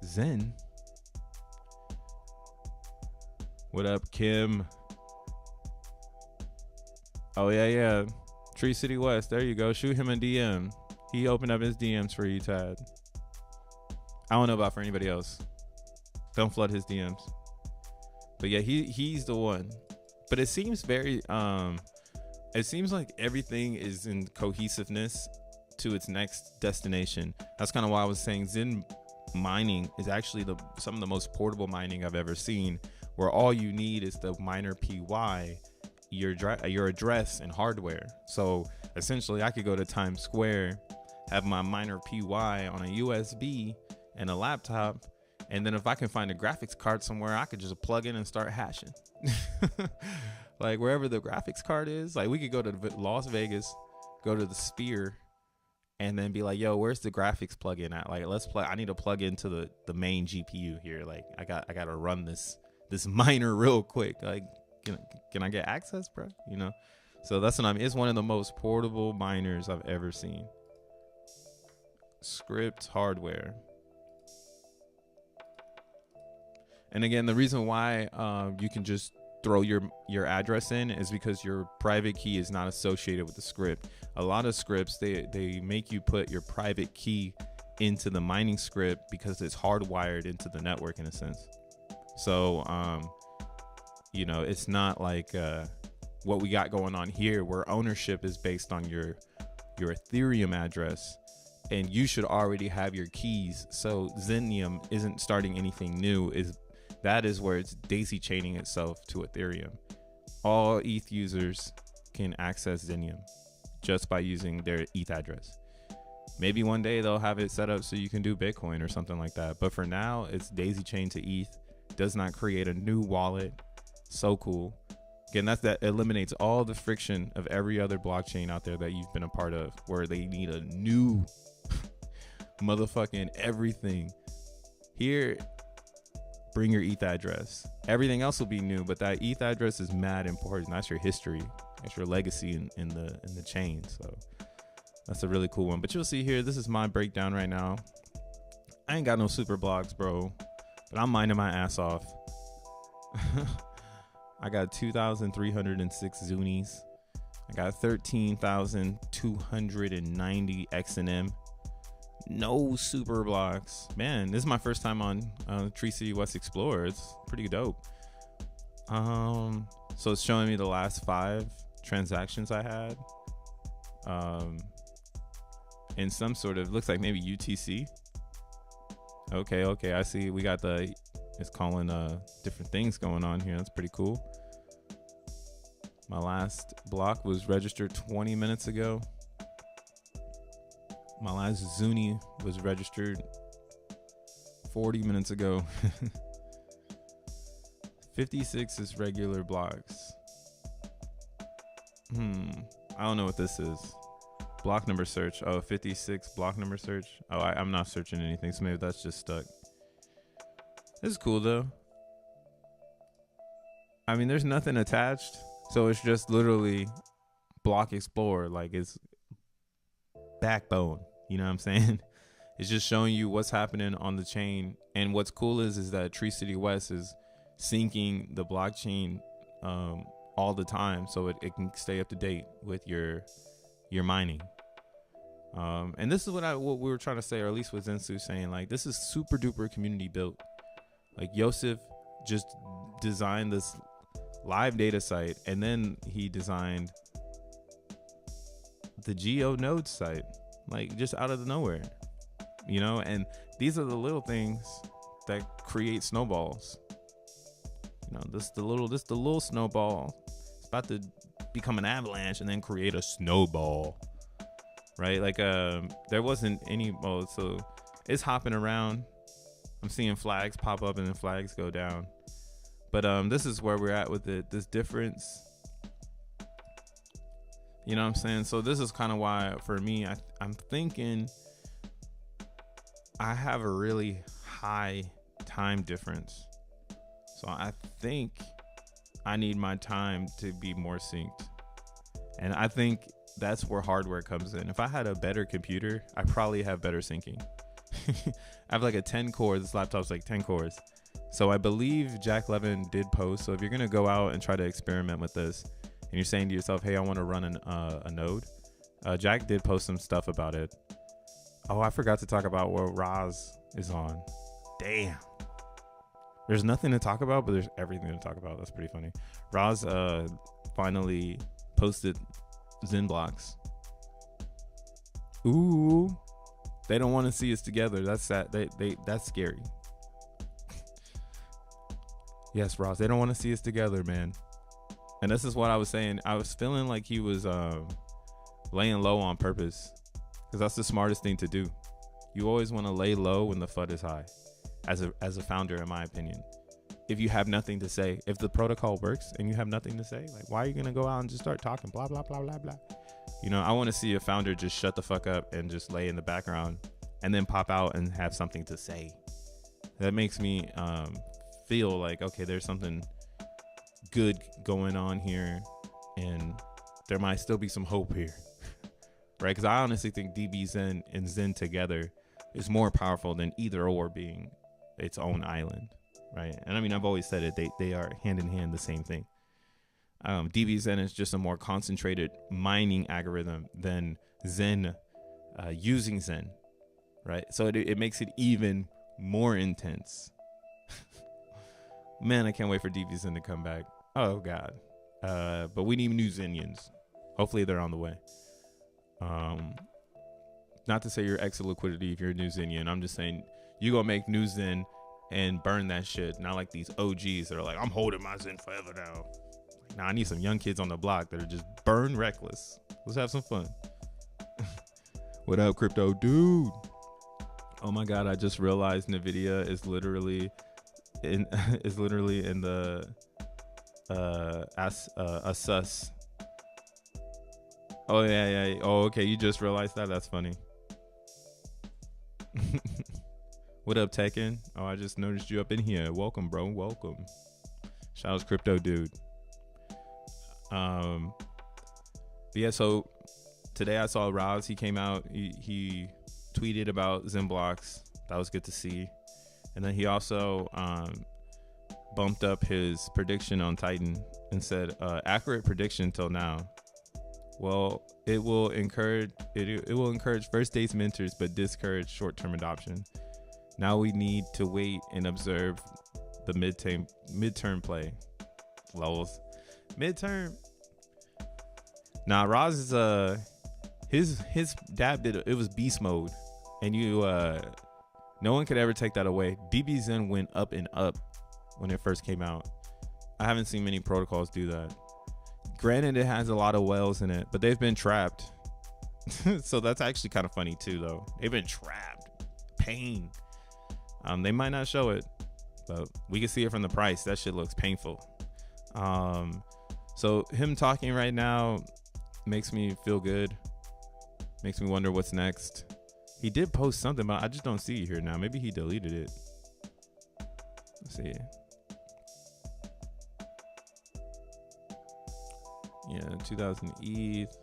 Zen. What up, Kim? Oh, yeah. Tree City West. There you go. Shoot him a DM. He opened up his DMs for you, Tad. I don't know about for anybody else. Don't flood his DMs. But yeah, he's the one. But it seems very it seems like everything is in cohesiveness to its next destination. That's kind of why I was saying Zen mining is actually some of the most portable mining I've ever seen, where all you need is the miner PY, your address and hardware. So essentially I could go to Times Square, have my miner PY on a USB and a laptop, and then if I can find a graphics card somewhere, I could just plug in and start hashing. Like wherever the graphics card is, like we could go to Las Vegas, go to the Sphere, and then be like, yo, where's the graphics plug-in at? Like, let's play. I need to plug into the main GPU here. Like I got to run this this miner real quick. Like, can I get access, bro? You know? So that's what I mean. It's one of the most portable miners I've ever seen. Script hardware. And again, the reason why you can just throw your address in is because your private key is not associated with the script. A lot of scripts, they make you put your private key into the mining script because it's hardwired into the network in a sense. So, you know, it's not like what we got going on here, where ownership is based on your Ethereum address, and you should already have your keys. So Xenium isn't starting anything new. That is where it's daisy chaining itself to Ethereum. All ETH users can access Xenium just by using their ETH address. Maybe one day they'll have it set up so you can do Bitcoin or something like that. But for now, it's daisy chained to ETH. Does not create a new wallet. So cool. Again, that eliminates all the friction of every other blockchain out there that you've been a part of, where they need a new motherfucking everything. Here, bring your ETH address. Everything else will be new, but that ETH address is mad important. That's your history. That's your legacy in the chain. So that's a really cool one. But you'll see here, this is my breakdown right now. I ain't got no super blocks, bro, but I'm mining my ass off. I got 2,306 Zunis. I got 13,290 XNM. No super blocks. Man, this is my first time on Tree City West Explorer. It's pretty dope. So it's showing me the last 5 transactions I had. In some sort of, looks like maybe UTC. Okay, I see. We got it's calling different things going on here. That's pretty cool. My last block was registered 20 minutes ago. My last Zuni was registered 40 minutes ago. 56 is regular blocks. I don't know what this is. Block number search. Oh, 56 block number search. Oh, I'm not searching anything, so maybe that's just stuck. This is cool though. I mean, there's nothing attached, so it's just literally Block Explorer, like it's backbone. You know what I'm saying? It's just showing you what's happening on the chain. And what's cool is that Tree City West is syncing the blockchain all the time, so it can stay up to date with your mining. And this is what we were trying to say, or at least what Zensu saying, like, this is super duper community built. Like, Yosef just designed this live data site, and then he designed the Geo-Nodes site, like, just out of the nowhere, you know. And these are the little things that create snowballs. You know, this the little snowball. It's about to become an avalanche and then create a snowball, right? Like, there wasn't any, so it's hopping around. I'm seeing flags pop up and then flags go down. But this is where we're at with it. This difference, you know what I'm saying? So this is kind of why, for me, I'm thinking I have a really high time difference. So I think I need my time to be more synced. And I think that's where hardware comes in. If I had a better computer, I probably have better syncing. I have like a 10 core. This laptop's like 10 cores. So I believe Jack Levin did post. So if you're going to go out and try to experiment with this, and you're saying to yourself, hey, I want to run a node, Jack did post some stuff about it. Oh, I forgot to talk about what Roz is on. Damn. There's nothing to talk about, but there's everything to talk about. That's pretty funny. Roz finally posted xenBLOCKS. Ooh. They don't want to see us together. That's sad. That's scary. Yes, Ross. They don't want to see us together, man. And this is what I was saying. I was feeling like he was laying low on purpose, because that's the smartest thing to do. You always want to lay low when the FUD is high, as a founder, in my opinion. If you have nothing to say, if the protocol works and you have nothing to say, like, why are you gonna go out and just start talking blah blah blah blah blah? You know, I want to see a founder just shut the fuck up and just lay in the background and then pop out and have something to say. That makes me feel like, okay, there's something good going on here, and there might still be some hope here, right? Because I honestly think DBZen and Zen together is more powerful than either or being its own island, right? And I mean, I've always said it, they are hand in hand the same thing. DBZen is just a more concentrated mining algorithm than Zen using Zen, right? So it makes it even more intense. Man, I can't wait for DBZen to come back. Oh God. But we need new Zenians. Hopefully they're on the way. Not to say you're extra liquidity if you're a new Zenian. I'm just saying you gonna make new Zen and burn that shit. Not like these OGs that are like, I'm holding my Zen forever now. Nah, I need some young kids on the block that are just burn reckless. Let's have some fun. What up, crypto dude? Oh my God, I just realized NVIDIA is literally in the Asus. Oh yeah. Oh, okay, you just realized that? That's funny. What up, Tekken? Oh, I just noticed you up in here. Welcome, bro. Welcome. Shout out crypto dude. But yeah, so today I saw Roz. He came out. He tweeted about xenBLOCKS. That was good to see. And then he also bumped up his prediction on Titan and said, accurate prediction till now. Well, it will encourage first days mentors, but discourage short-term adoption. Now we need to wait and observe the midterm play. Levels. Midterm. Nah, Roz is his dab did it was beast mode, and no one could ever take that away. DBZen went up and up when it first came out. I haven't seen many protocols do that. Granted, it has a lot of whales in it, but they've been trapped. So that's actually kind of funny too, though. They've been trapped. Pain. They might not show it, but we can see it from the price. That shit looks painful. So him talking right now makes me feel good. Makes me wonder what's next. He did post something, but I just don't see it here now. Maybe he deleted it. Let's see. Yeah, 2000 ETH.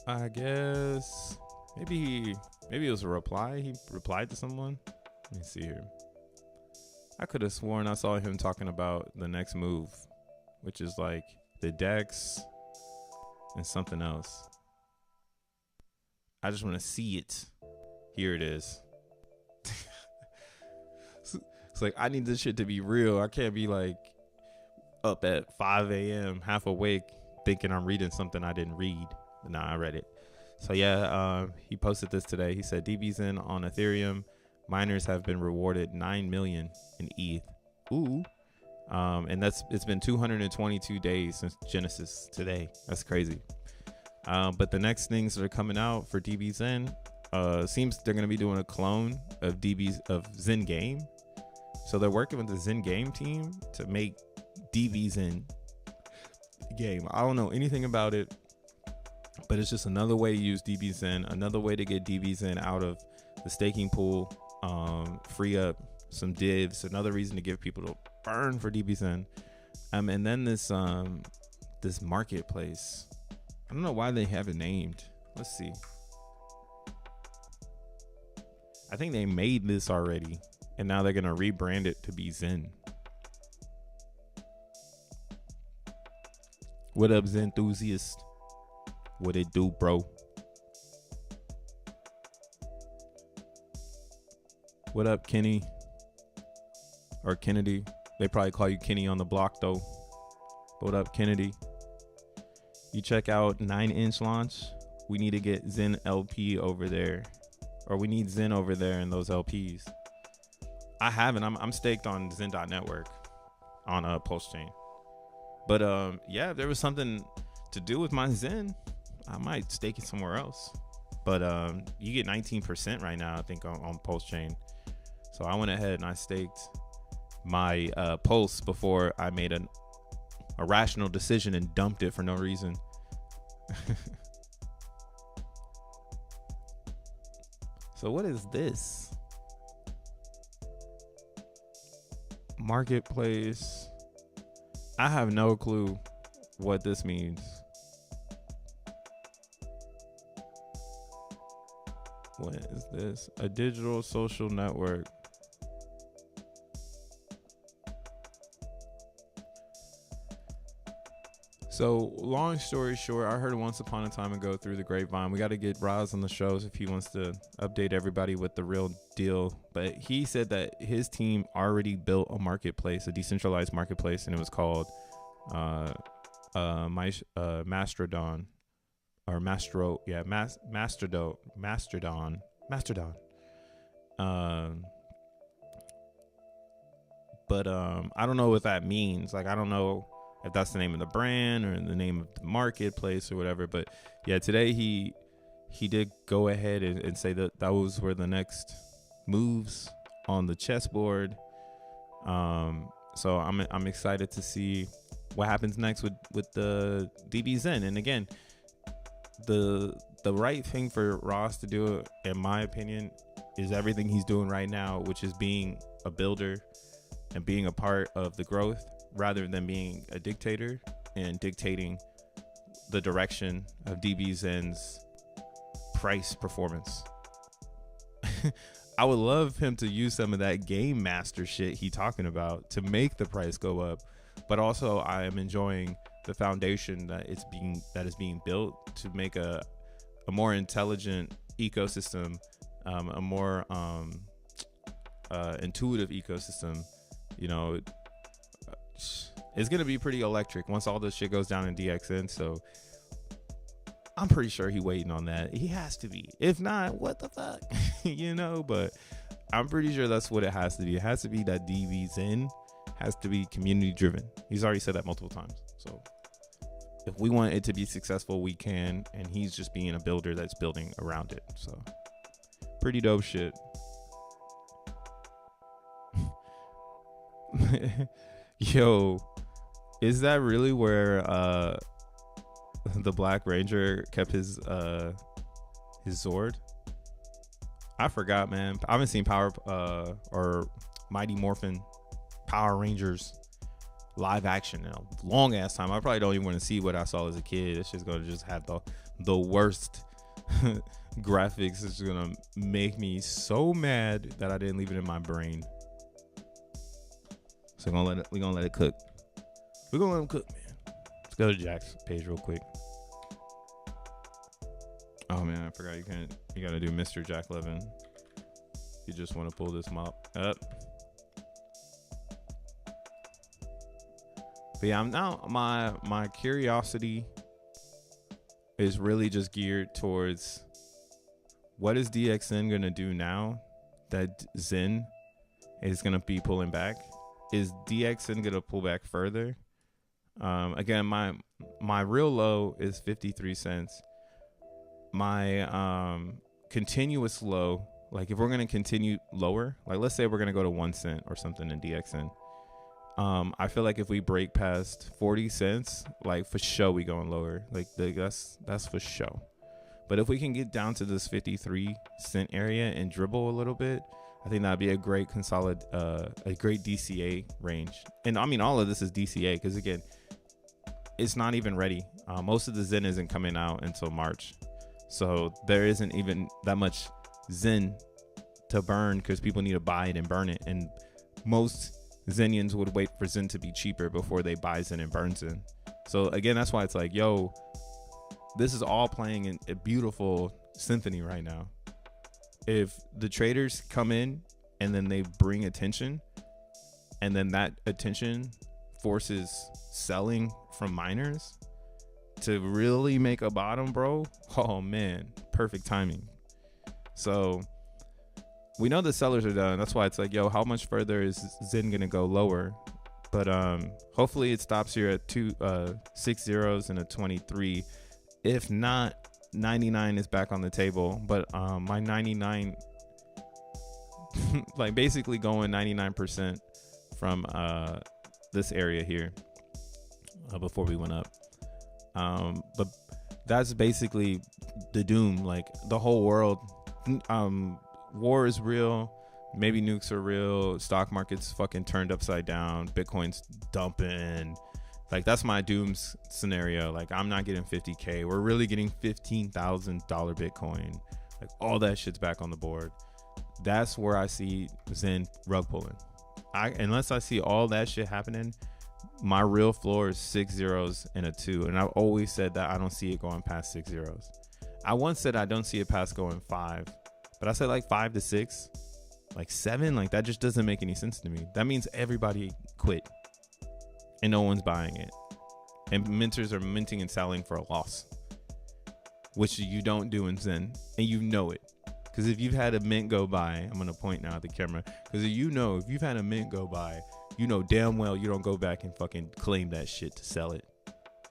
I guess maybe it was a reply. He replied to someone. Let me see here. I could have sworn I saw him talking about the next move, which is like the DEX and something else. I just want to see it. Here it is. It's like, I need this shit to be real. I can't be like up at 5 a.m. half awake thinking I'm reading something I didn't read. But nah, I read it. So yeah, he posted this today. He said DBZen on Ethereum miners have been rewarded 9 million in ETH. Ooh. And it's been 222 days since Genesis today. That's crazy. But the next things that are coming out for DBZen, seems they're going to be doing a clone of Zen Game. So they're working with the Zen Game team to make DBZen game. I don't know anything about it, but it's just another way to use DBZen, another way to get DBZen out of the staking pool, free up some divs, another reason to give people to burn for DBZen. And then this marketplace. I don't know why they have it named. Let's see. I think they made this already, and now they're gonna rebrand it to be Zen. What up, Zen enthusiast? What it do, bro? What up, Kenny? Or Kennedy? They probably call you Kenny on the block though. What up, Kennedy? You check out 9-inch launch. We need to get Zen LP over there, or we need Zen over there in those LPs. I haven't. I'm staked on Zen.network on Pulse Chain. But yeah, if there was something to do with my Zen, I might stake it somewhere else. But you get 19% right now, I think, on Pulse Chain. So I went ahead and I staked my Pulse before I made a rational decision and dumped it for no reason. So what is this? Marketplace. I have no clue what this means. What is this? A digital social network. So, long story short, I heard once upon a time ago through the grapevine, we got to get Roz on the shows if he wants to update everybody with the real deal. But he said that his team already built a marketplace, a decentralized marketplace, and it was called Mastodon or Mastro, yeah, Mastodon. But I don't know what that means. Like, I don't know if that's the name of the brand or the name of the marketplace or whatever. But yeah, today he did go ahead and say that those were the next moves on the chessboard. So I'm excited to see what happens next with the DBZen. And again, the right thing for Ross to do, in my opinion, is everything he's doing right now, which is being a builder and being a part of the growth, rather than being a dictator and dictating the direction of DBZen's price performance. I would love him to use some of that game master shit he talking about to make the price go up, but also I am enjoying the foundation that is being built to make a more intelligent ecosystem, a more intuitive ecosystem. You know, it's gonna be pretty electric once all this shit goes down in DXN. So I'm pretty sure he waiting on that. He has to be. If not, what the fuck? You know, but I'm pretty sure that's what it has to be. It has to be that DBZen has to be community driven. He's already said that multiple times. So if we want it to be successful, we can. And he's just being a builder that's building around it. So pretty dope shit. Yo, is that really where the Black Ranger kept his Zord? I forgot, man. I haven't seen Power or Mighty Morphin Power Rangers live action in a long ass time. I probably don't even want to see what I saw as a kid. It's just gonna just have the worst graphics. It's gonna make me so mad that I didn't leave it in my brain. So we're gonna let it cook. We're gonna let him cook, man. Let's go to Jack's page real quick. Oh man, I forgot you gotta do Mr. Jack Levin. You just want to pull this mop up. But yeah, my curiosity is really just geared towards what is DXN gonna do now that Zen is gonna be pulling back. Is DXN gonna pull back further? Again, my real low is 53 cents. My continuous low, like if we're gonna continue lower, like let's say we're gonna go to 1 cent or something in DXN. I feel like if we break past 40 cents, like for sure we going lower. Like that's for sure. But if we can get down to this 53 cent area and dribble a little bit, I think that'd be a great a great DCA range. And I mean, all of this is DCA because again, it's not even ready. Most of the Zen isn't coming out until March. So there isn't even that much Zen to burn because people need to buy it and burn it. And most Zenians would wait for Zen to be cheaper before they buy Zen and burn Zen. So again, that's why it's like, yo, this is all playing in a beautiful symphony right now. If the traders come in and then they bring attention, and then that attention forces selling from miners to really make a bottom, bro. Oh man, perfect timing. So we know the sellers are done. That's why it's like, yo, how much further is Zen gonna go lower? But hopefully it stops here at 6 zeros and a 23. If not, 99 is back on the table. But my 99 like basically going 99% from this area here before we went up. But that's basically the doom. Like the whole world war is real. Maybe nukes are real. Stock market's fucking turned upside down. Bitcoin's dumping. Like, that's my dooms scenario. Like, I'm not getting 50K. We're really getting $15,000 Bitcoin. Like, all that shit's back on the board. That's where I see Zen rug pulling. Unless I see all that shit happening, my real floor is 6 zeros and a 2. And I've always said that I don't see it going past 6 zeros. I once said I don't see it past going 5. But I said like 5 to 6. Like 7. Like, that just doesn't make any sense to me. That means everybody quit. And no one's buying it. And minters are minting and selling for a loss. Which you don't do in Zen. And you know it. Because if you've had a mint go by, I'm going to point now at the camera. Because if you've had a mint go by, you know damn well you don't go back and fucking claim that shit to sell it.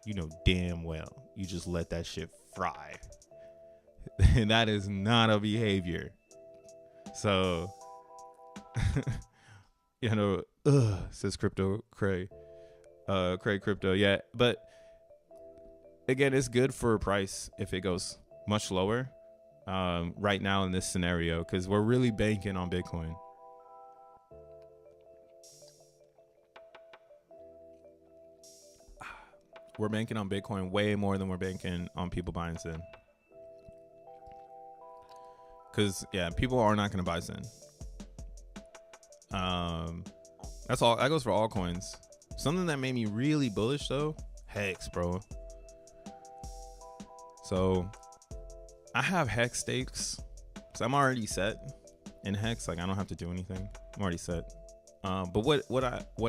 You know damn well. You just let that shit fry. And that is not a behavior. So, you know, says Crypto Cray. Cray Crypto. Yeah. But again, it's good for a price if it goes much lower. Right now in this scenario, because we're really banking on Bitcoin. We're banking on Bitcoin way more than we're banking on people buying Zen. Because, yeah, people are not going to buy Zen. That's all. That goes for all coins. Something that made me really bullish, though, Hex, bro. So I have Hex stakes, so I'm already set in Hex. Like, I don't have to do anything. I'm already set. But what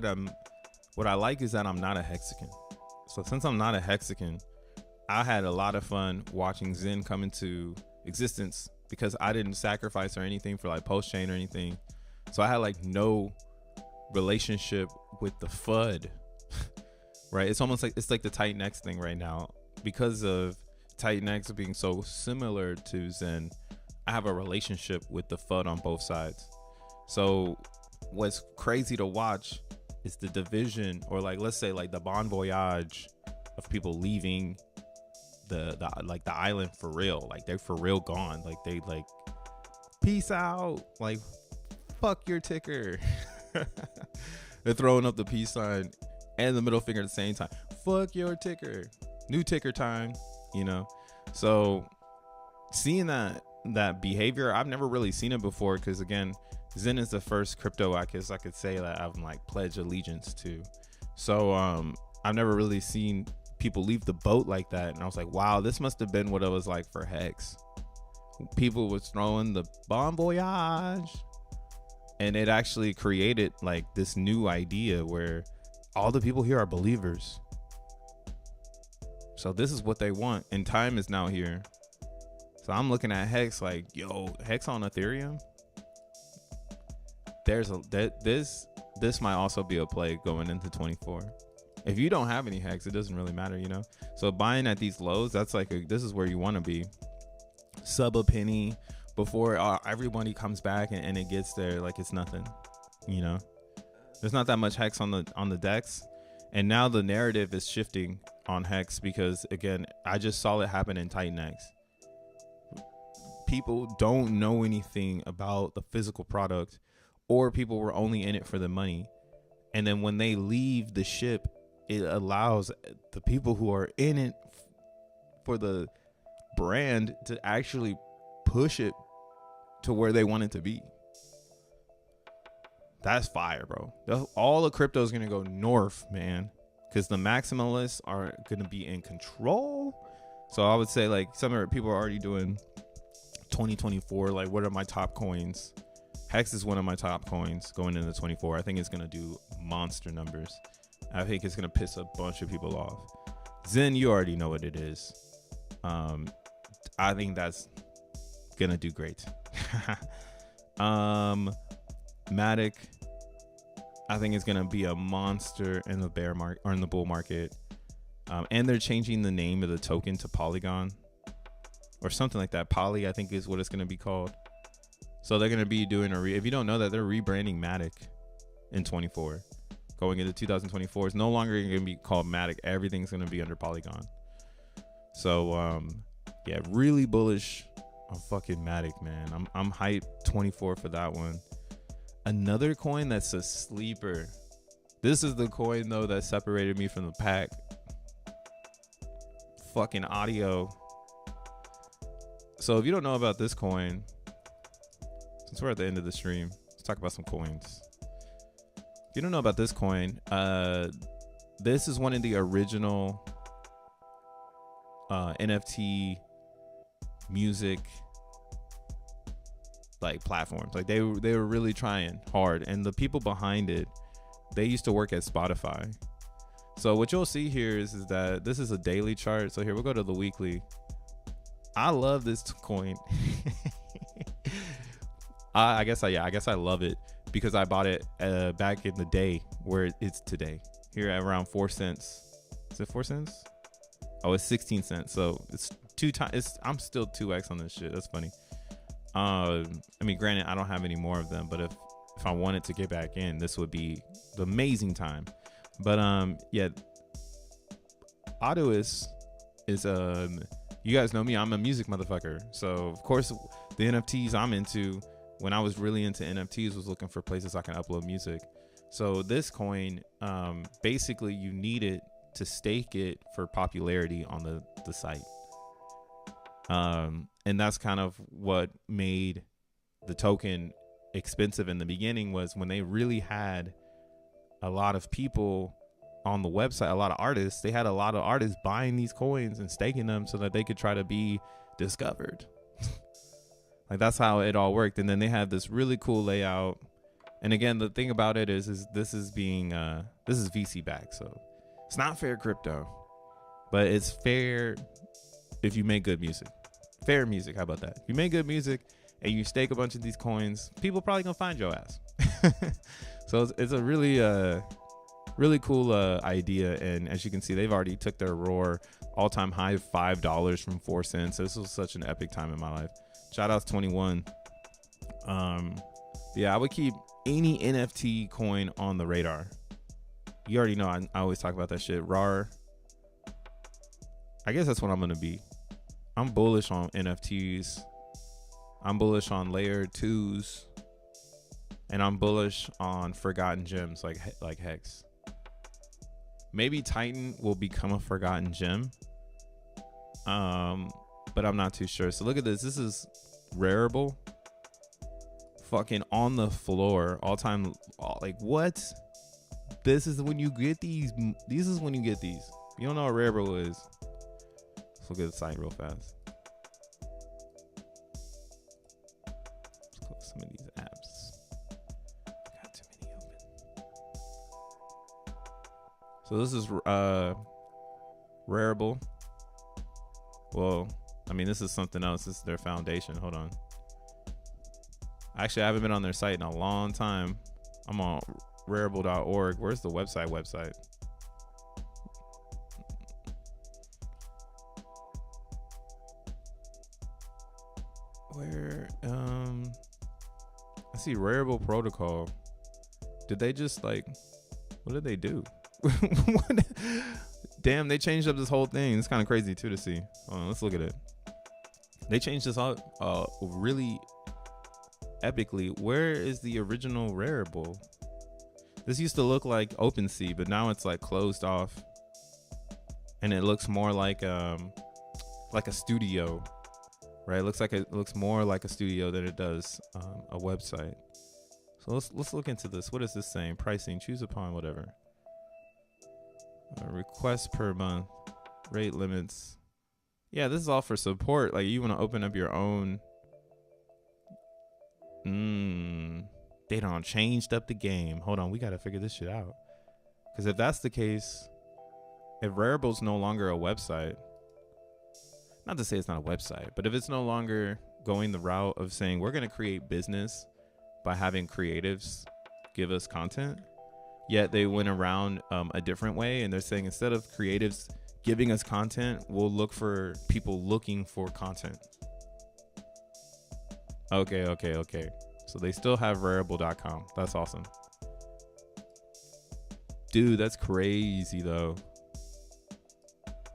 I like is that I'm not a Hexican. So since I'm not a Hexican, I had a lot of fun watching Zen come into existence because I didn't sacrifice or anything for like post chain or anything. So I had like no relationship with the FUD, right? It's almost like it's like the Titan-X thing right now because of Titan-X being so similar to Zen. I have a relationship with the FUD on both sides. So what's crazy to watch is the division, or like, let's say like the bon voyage of people leaving the island for real. Like, they're for real gone. Like, they like, peace out. Like, fuck your ticker. They're throwing up the peace sign and the middle finger at the same time. Fuck your ticker. New ticker time. You know, so seeing that behavior, I've never really seen it before, because again, Zen is the first crypto I could say that I've like pledged allegiance to. So I've never really seen people leave the boat like that, and I was like, wow, this must have been what it was like for Hex. People was throwing the bon voyage, and it actually created like this new idea where all the people here are believers. So this is what they want, and time is now here. So I'm looking at Hex like, yo, Hex on Ethereum. This might also be a play going into 24. If you don't have any Hex, it doesn't really matter, you know. So buying at these lows, that's like this is where you want to be. Sub a penny before everybody comes back and it gets there like it's nothing, you know. There's not that much Hex on the DEX, and now the narrative is shifting on Hex because, again, I just saw it happen in Titan-X. People don't know anything about the physical product, or people were only in it for the money. And then when they leave the ship, it allows the people who are in it for the brand to actually push it to where they want it to be. That's fire, bro. All the crypto is going to go north, man. Because the maximalists are going to be in control. So I would say like some of people are already doing 2024. Like, what are my top coins? Hex is one of my top coins going into 24. I think it's going to do monster numbers. I think it's going to piss a bunch of people off. Zen, you already know what it is. I think that's going to do great. Matic, I think it's going to be a monster in the bear market or in the bull market. And they're changing the name of the token to Polygon or something like that. Poly, I think, is what it's going to be called. So they're going to be doing if you don't know that, they're rebranding Matic in 24. Going into 2024, it's no longer going to be called Matic. Everything's going to be under Polygon. So, yeah, really bullish I'm fucking Matic, man. I'm hyped 24 for that one. Another coin that's a sleeper. This is the coin though that separated me from the pack. Fucking audio. So if you don't know about this coin, since we're at the end of the stream, let's talk about some coins. If you don't know about this coin, this is one of the original NFT music like platforms. Like they were really trying hard, and the people behind it, they used to work at Spotify. So what you'll see here is that this is a daily chart. So here we'll go to the weekly. I love this coin. I guess I love it because I bought it back in the day where it's today. Here at around 4 cents. Is it 4 cents? Oh, it's 16 cents. So it's 2 times. I'm still 2x on this shit. That's funny. I mean, granted, I don't have any more of them, but if I wanted to get back in, this would be the amazing time. But yeah, Autoist is you guys know me, I'm a music motherfucker. So of course the NFTs I'm into, when I was really into NFTs, was looking for places I can upload music. So this coin, basically you need it to stake it for popularity on the site. And that's kind of what made the token expensive in the beginning, was when they really had a lot of people on the website, a lot of artists. They had a lot of artists buying these coins and staking them so that they could try to be discovered. Like that's how it all worked. And then they had this really cool layout. And again, the thing about it is this is VC backed, so it's not fair crypto, but it's fair if you make good music. Fair music, how about that? If you make good music and you stake a bunch of these coins, people probably gonna find your ass. So it's a really cool idea. And as you can see, they've already took their roar all-time high of $5 from 4 cents. So this was such an epic time in my life. Shout out to 21. Yeah, I would keep any NFT coin on the radar. You already know I always talk about that shit. RAR. I guess that's what I'm gonna be. I'm bullish on NFTs. I'm bullish on layer 2s. And I'm bullish on forgotten gems like Hex. Maybe Titan will become a forgotten gem. But I'm not too sure. So look at this. This is Rarible. Fucking on the floor. All time. Like what? This is when you get these. This is when you get these. You don't know what Rarible is. Let's look at the site real fast. Let's close some of these apps. Got too many open. So this is Rarible. Well, I mean, this is something else. This is their foundation. Hold on. Actually, I haven't been on their site in a long time. I'm on rarible.org. Where's the website? Where? I see Rarible Protocol. Did they just like? What did they do? What? Damn, they changed up this whole thing. It's kind of crazy too to see. Hold on, let's look at it. They changed this out really epically. Where is the original Rarible? This used to look like OpenSea, but now it's like closed off, and it looks more like a studio, right? It looks more like a studio than it does a website. So let's look into this. What is this saying? Pricing, choose upon, whatever. Requests per month, rate limits. Yeah, this is all for support. Like you want to open up your own. They done changed up the game. Hold on, we got to figure this shit out. Because if that's the case, if Rarible's no longer a website, not to say it's not a website, but if it's no longer going the route of saying we're going to create business by having creatives give us content, yet they went around a different way, and they're saying instead of creatives giving us content, we'll look for people looking for content. Okay. So they still have rarible.com. That's awesome. Dude, that's crazy though.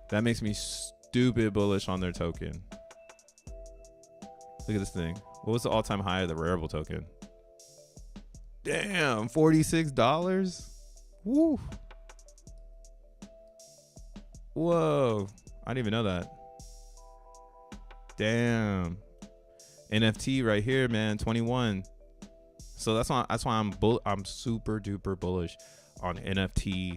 That makes me stupid bullish on their token. Look at this thing. What was the all-time high of the Rarible token? Damn, $46. Woo. Whoa, I didn't even know that. Damn. NFT right here, man, 21. So that's why I'm super duper bullish on NFT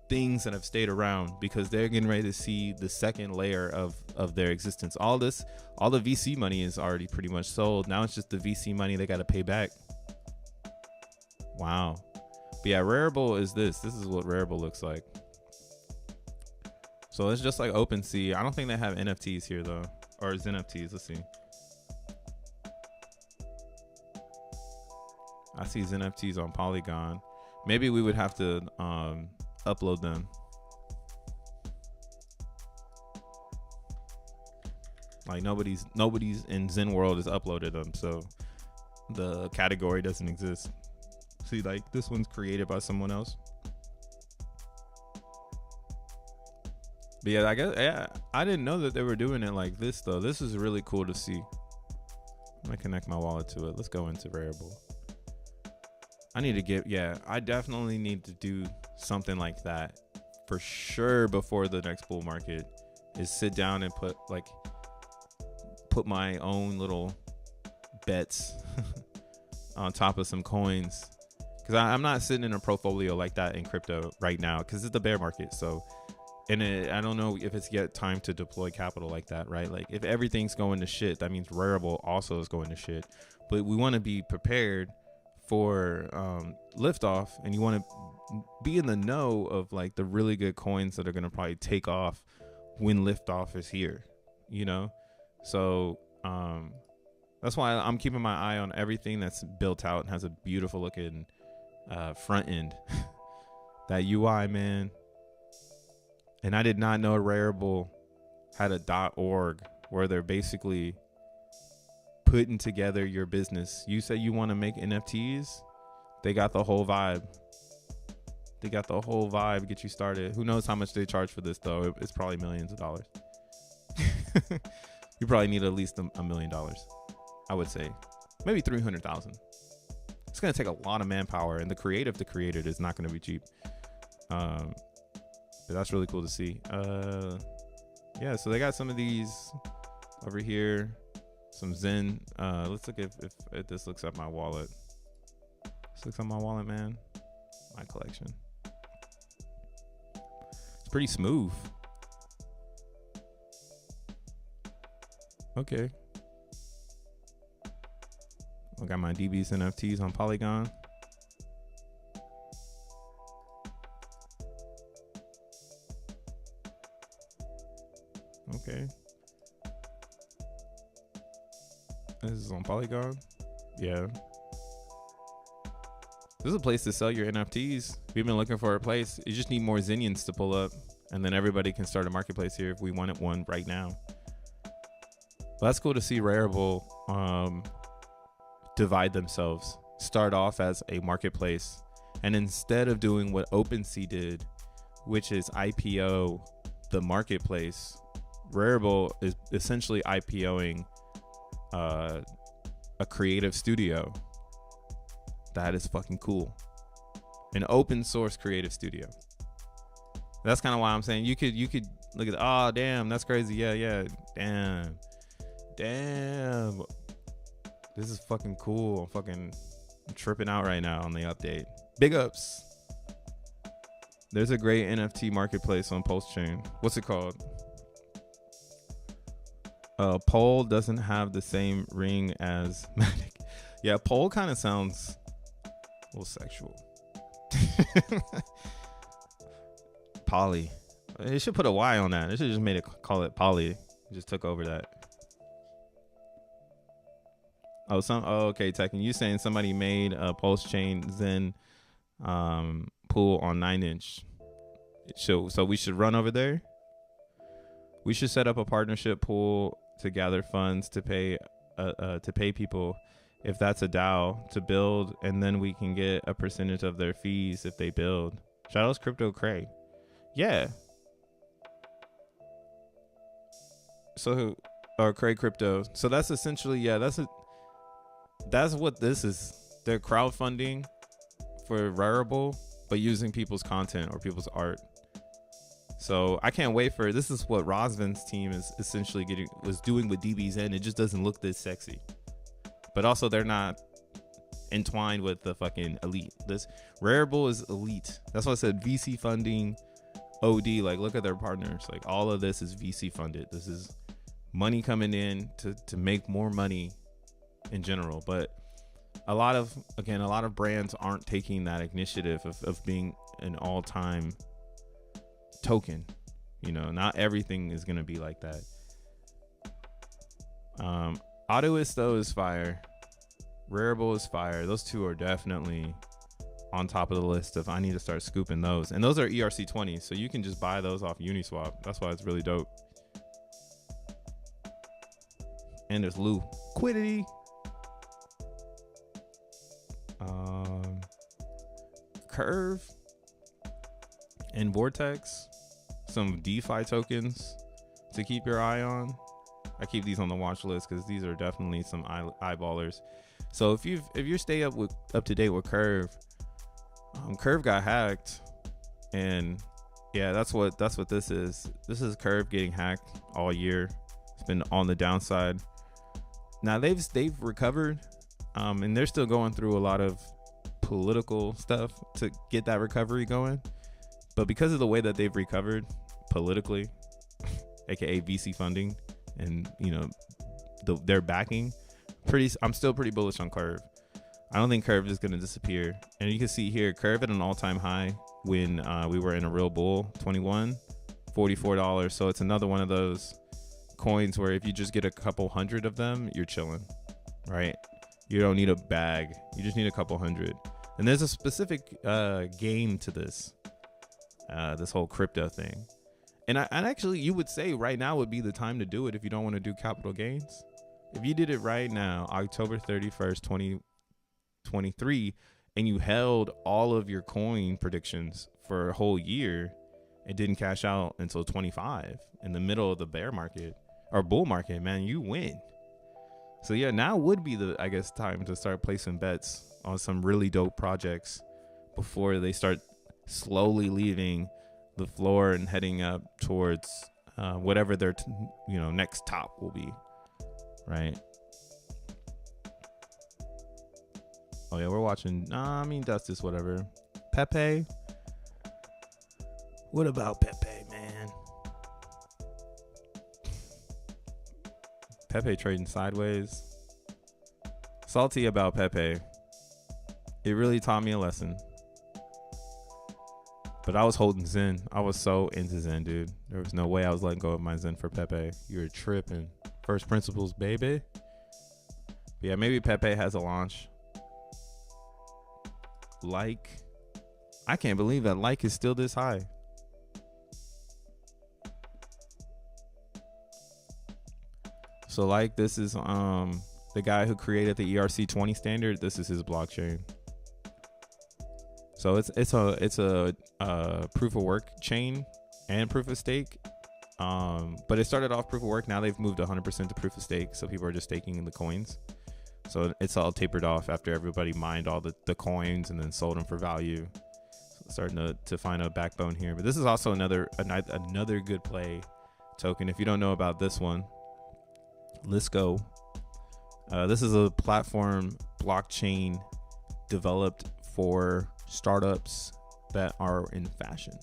things that have stayed around, because they're getting ready to see the second layer of their existence. All the VC money is already pretty much sold. Now it's just the VC money they got to pay back. Wow. But yeah, Rarible is this. This is what Rarible looks like. So it's just like OpenSea. I don't think they have NFTs here though, or xeNFTs. Let's see. I see xeNFTs on Polygon. Maybe we would have to upload them. Like nobody's in Zen World has uploaded them, so the category doesn't exist. See, like this one's created by someone else. But yeah, I guess, yeah, I didn't know that they were doing it like this though. This is really cool to see. I'm gonna connect my wallet to it. Let's go into Rarible. I need to get, yeah, I definitely need to do something like that for sure before the next bull market, is sit down and put my own little bets on top of some coins. Because I'm not sitting in a portfolio like that in crypto right now because it's the bear market. So, and I don't know if it's yet time to deploy capital like that, right? Like if everything's going to shit, that means Rarible also is going to shit. But we want to be prepared for liftoff, and you want to be in the know of like the really good coins that are going to probably take off when liftoff is here, you know? So that's why I'm keeping my eye on everything that's built out and has a beautiful looking front end. That UI, man. And I did not know Rarible had a .org where they're basically putting together your business. You say you want to make NFTs, they got the whole vibe. They got the whole vibe, get you started. Who knows how much they charge for this though? It's probably millions of dollars. You probably need at least $1 million, I would say. Maybe 300,000. It's gonna take a lot of manpower, and the creative to create it is not gonna be cheap. But that's really cool to see. Yeah, so they got some of these over here. Some Zen. Let's look if this looks at my wallet. This looks at my wallet, man. My collection. It's pretty smooth. Okay. I got my DB's NFTs on Polygon. Okay. This is on Polygon. Yeah. This is a place to sell your NFTs. We've been looking for a place. You just need more Zenians to pull up, and then everybody can start a marketplace here if we wanted one right now. Well, that's cool to see Rarible divide themselves, start off as a marketplace, and instead of doing what OpenSea did, which is IPO the marketplace, Rarible is essentially IPOing a creative studio. That is fucking cool. An open source creative studio. That's kind of why I'm saying you could look at, oh damn, that's crazy. Yeah, damn. This is fucking cool. I'm tripping out right now on the update. Big ups. There's a great NFT marketplace on Pulse-Chain. What's it called? Pole doesn't have the same ring as Matic. Yeah, Pole kind of sounds a little sexual. Poly. It should put a Y on that. It should just made it call it Poly. It just took over that. Oh, okay, Tekken. You saying somebody made a Pulse-Chain Zen pool on 9inch. So we should run over there. We should set up a partnership pool to gather funds to pay people, if that's a DAO, to build, and then we can get a percentage of their fees if they build. Shadows Crypto Cray. Yeah. So or Cray Crypto. So that's essentially, yeah, that's what this is. They're crowdfunding for Rarible, but using people's content or people's art. So I can't wait for, this is what Rosvin's team is essentially was doing with DBZN. It just doesn't look this sexy. But also they're not entwined with the fucking elite. This Rarible is elite. That's why I said VC funding, OD. Like, look at their partners. Like, all of this is VC funded. This is money coming in to make more money in general. But a lot of brands aren't taking that initiative of being an all-time token. You know, not everything is gonna be like that. Autoist though is fire. Rarible is fire. Those two are definitely on top of the list of I need to start scooping those. And those are ERC20, so you can just buy those off Uniswap. That's why it's really dope. And there's Liquidity. Curve and Vortex. Some DeFi tokens to keep your eye on. I keep these on the watch list because these are definitely some eyeballers. So if you stay up to date with Curve, Curve got hacked, and yeah, that's what this is. This is Curve getting hacked all year. It's been on the downside. Now they've recovered, and they're still going through a lot of political stuff to get that recovery going. But because of the way that they've recovered politically, aka VC funding, and you know their backing, I'm still pretty bullish on Curve. I don't think Curve is going to disappear. And you can see here, Curve at an all-time high when we were in a real bull, $44. So it's another one of those coins where if you just get a couple hundred of them, you're chilling, right? You don't need a bag. You just need a couple hundred. And there's a specific game to this whole crypto thing. And actually, you would say right now would be the time to do it if you don't want to do capital gains. If you did it right now, October 31st, 2023, and you held all of your coin predictions for a whole year, it didn't cash out until 25 in the middle of the bear market or bull market, man, you win. So yeah, now would be the, I guess, time to start placing bets on some really dope projects before they start slowly leaving the floor and heading up towards whatever their next top will be, right? Oh yeah, we're watching. That's just whatever. P.o.P. What about P.o.P, man? P.o.P trading sideways. Salty about P.o.P. It really taught me a lesson. But I was holding Zen. I was so into Zen, dude. There was no way I was letting go of my Zen for P.o.P. You were tripping. First principles, baby. But yeah, maybe P.o.P has a launch. Like, I can't believe that Like is still this high. So Like, this is the guy who created the ERC20 standard. This is his blockchain. So it's a proof of work chain and proof of stake. But it started off proof of work. Now they've moved 100% to proof of stake. So people are just staking in the coins. So it's all tapered off after everybody mined all the coins and then sold them for value. So starting to find a backbone here. But this is also another good play token. If you don't know about this one, let's go. This is a platform blockchain developed for startups that are in fashion.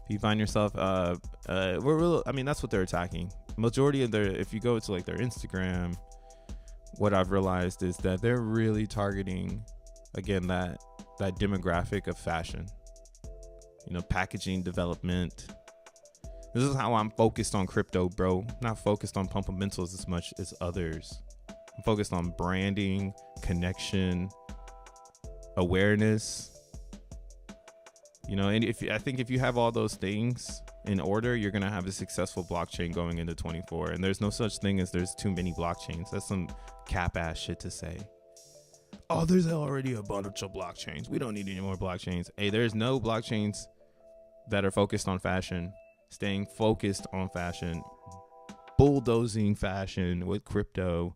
If you find yourself, that's what they're attacking. Majority of if you go to like their Instagram, what I've realized is that they're really targeting, again, that demographic of fashion, packaging development. This is how I'm focused on crypto, bro. Not focused on fundamentals as much as others. I'm focused on branding, connection, awareness. And I think if you have all those things in order, you're gonna have a successful blockchain going into 24. And there's no such thing as there's too many blockchains. That's some cap ass shit to say. Oh, there's already a bunch of blockchains. We don't need any more blockchains. Hey, there's no blockchains that are focused on fashion. Staying focused on fashion bulldozing fashion with crypto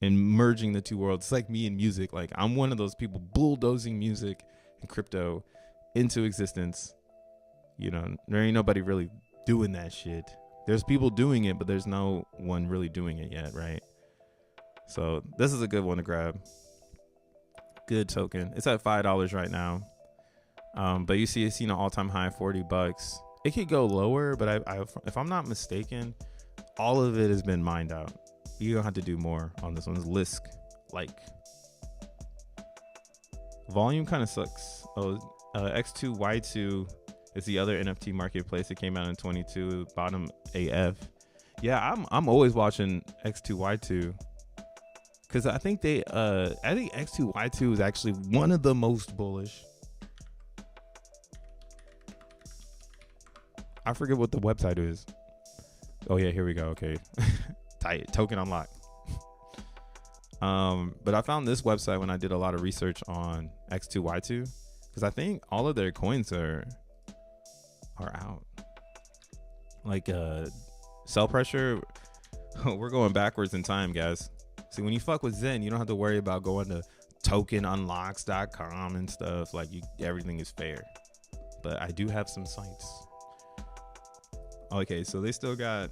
and merging the two worlds. It's like me and music. Like, I'm one of those people bulldozing music and crypto into existence. You know, there ain't nobody really doing that shit. There's people doing it, but there's no one really doing it yet, right? So this is a good one to grab. Good token. It's at $5 right now. But you see, it's seen an all-time high, $40. It could go lower, but I if I'm not mistaken, all of it has been mined out. You're gonna have to do more on this one. It's Lisk, like. Volume kind of sucks. X2Y2 is the other NFT marketplace. It came out in 22, bottom AF. Yeah, I'm always watching X2Y2 because I think X2Y2 is actually one of the most bullish. I forget what the website is. Oh yeah, here we go. Okay. Tight token unlock. But I found this website when I did a lot of research on X2Y2 because I think all of their coins are out. Like sell pressure, we're going backwards in time, guys. See, when you fuck with Zen, you don't have to worry about going to tokenunlocks.com and stuff. Like, everything is fair. But I do have some sites. Okay, so they still got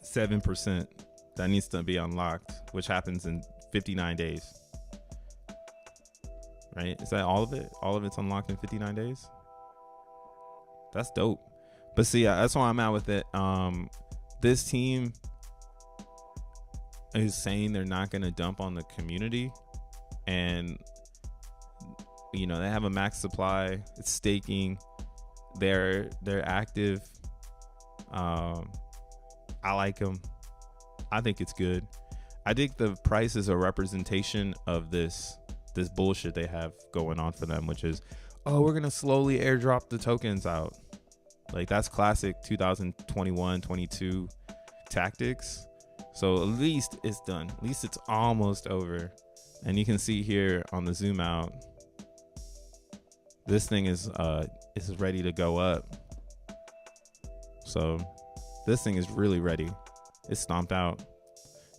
7% that needs to be unlocked, which happens in 59 days. Right? Is that all of it? All of it's unlocked in 59 days? That's dope. But see, that's why I'm at with it. This team is saying they're not going to dump on the community, and you know, they have a max supply. It's staking. They're active. I like them. I think it's good. I think the price is a representation of this bullshit they have going on for them, which is, oh, we're gonna slowly airdrop the tokens out. Like, that's classic 2021, 22 tactics. So at least it's done. At least it's almost over. And you can see here on the zoom out, this thing is ready to go up. So this thing is really ready. It's stomped out.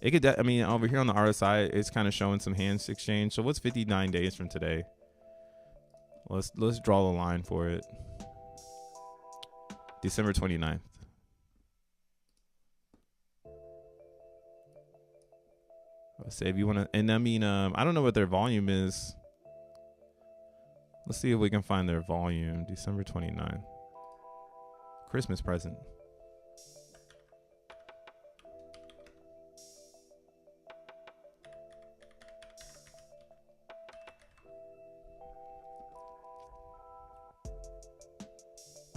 It could, I mean, over here on the RSI, it's kind of showing some hands exchange. So what's 59 days from today? Let's draw the line for it. December 29th. Let's say if you want to, and I mean, I don't know what their volume is. Let's see if we can find their volume. December 29th. Christmas present.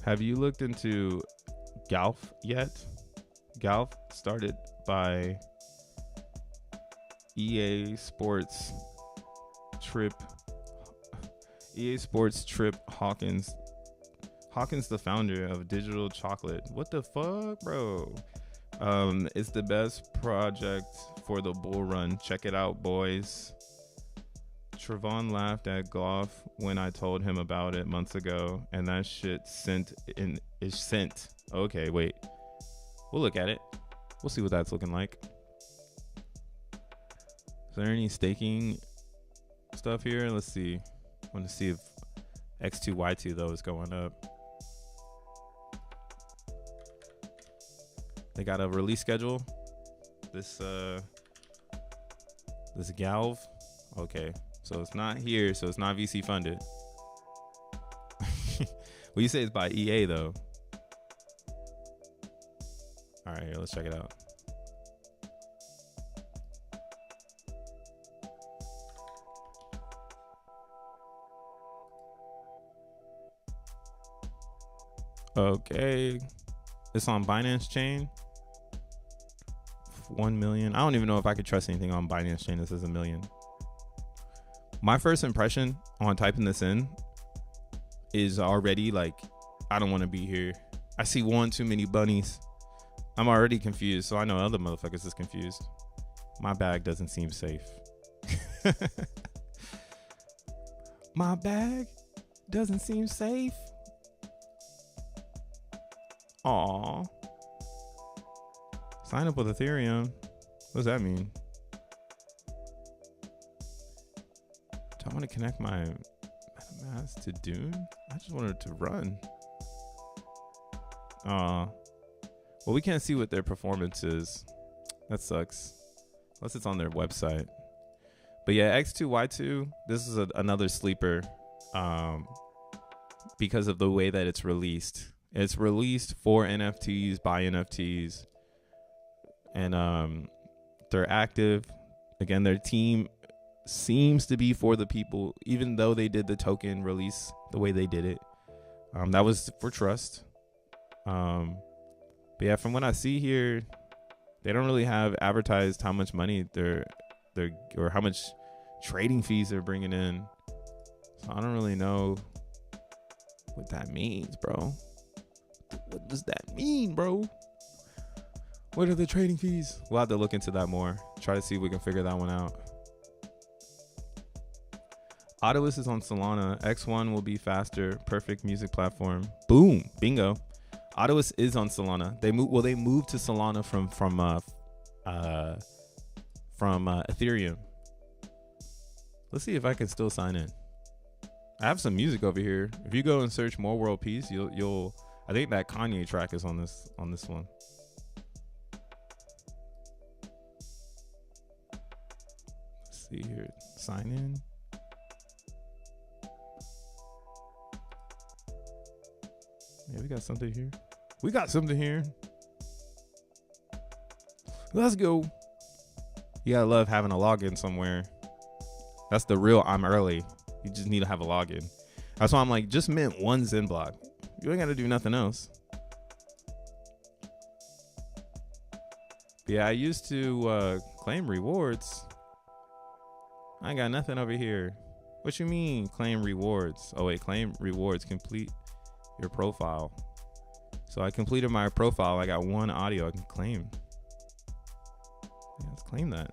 Have you looked into Golf yet? Golf started by EA Sports Trip Hawkins. Hawkins, the founder of Digital Chocolate. What the fuck, bro? It's the best project for the bull run. Check it out, boys. Trevon laughed at Golf when I told him about it months ago, and that shit is sent. Okay, wait. We'll look at it. We'll see what that's looking like. Is there any staking stuff here? Let's see. I want to see if X2Y2 though is going up. They got a release schedule. This Galv. Okay. So it's not here, so it's not VC funded. Well, you say it's by EA though. All right, here, let's check it out. Okay, it's on Binance Chain. 1 million. I don't even know if I could trust anything on Binance Chain that says 1 million. My first impression on typing this in is already like, I don't want to be here. I see one too many bunnies. I'm already confused, so I know other motherfuckers is confused. My bag doesn't seem safe. My bag doesn't seem safe. Aw. Sign up with Ethereum. What does that mean? Do I want to connect my MetaMask to Dune? I just wanted to run. Well, we can't see what their performance is. That sucks. Unless it's on their website. But yeah, X2Y2, this is another sleeper because of the way that it's released. It's released for NFTs, by NFTs. And they're active. Again, their team seems to be for the people, even though they did the token release the way they did it. That was for trust. But yeah, from what I see here, they don't really have advertised how much money they're or how much trading fees they're bringing in. So I don't really know what that means, bro. What does that mean, bro? What are the trading fees? We'll have to look into that more. Try to see if we can figure that one out. Autolus is on Solana. X1 will be faster. Perfect music platform. Boom. Bingo. Autolus is on Solana. They moved to Solana from Ethereum. Let's see if I can still sign in. I have some music over here. If you go and search More World Peace, you'll I think that Kanye track is on this one. Let's see here. Sign in. Yeah, we got something here. Let's go. You gotta love having a login somewhere. That's the real I'm early. You just need to have a login. That's why I'm like, just mint one xenBLOCK. You ain't gotta do nothing else. Yeah, I used to claim rewards. I ain't got nothing over here. What you mean claim rewards? Oh wait, claim rewards. Complete your profile. So I completed my profile. I got one audio I can claim. Yeah, let's claim that.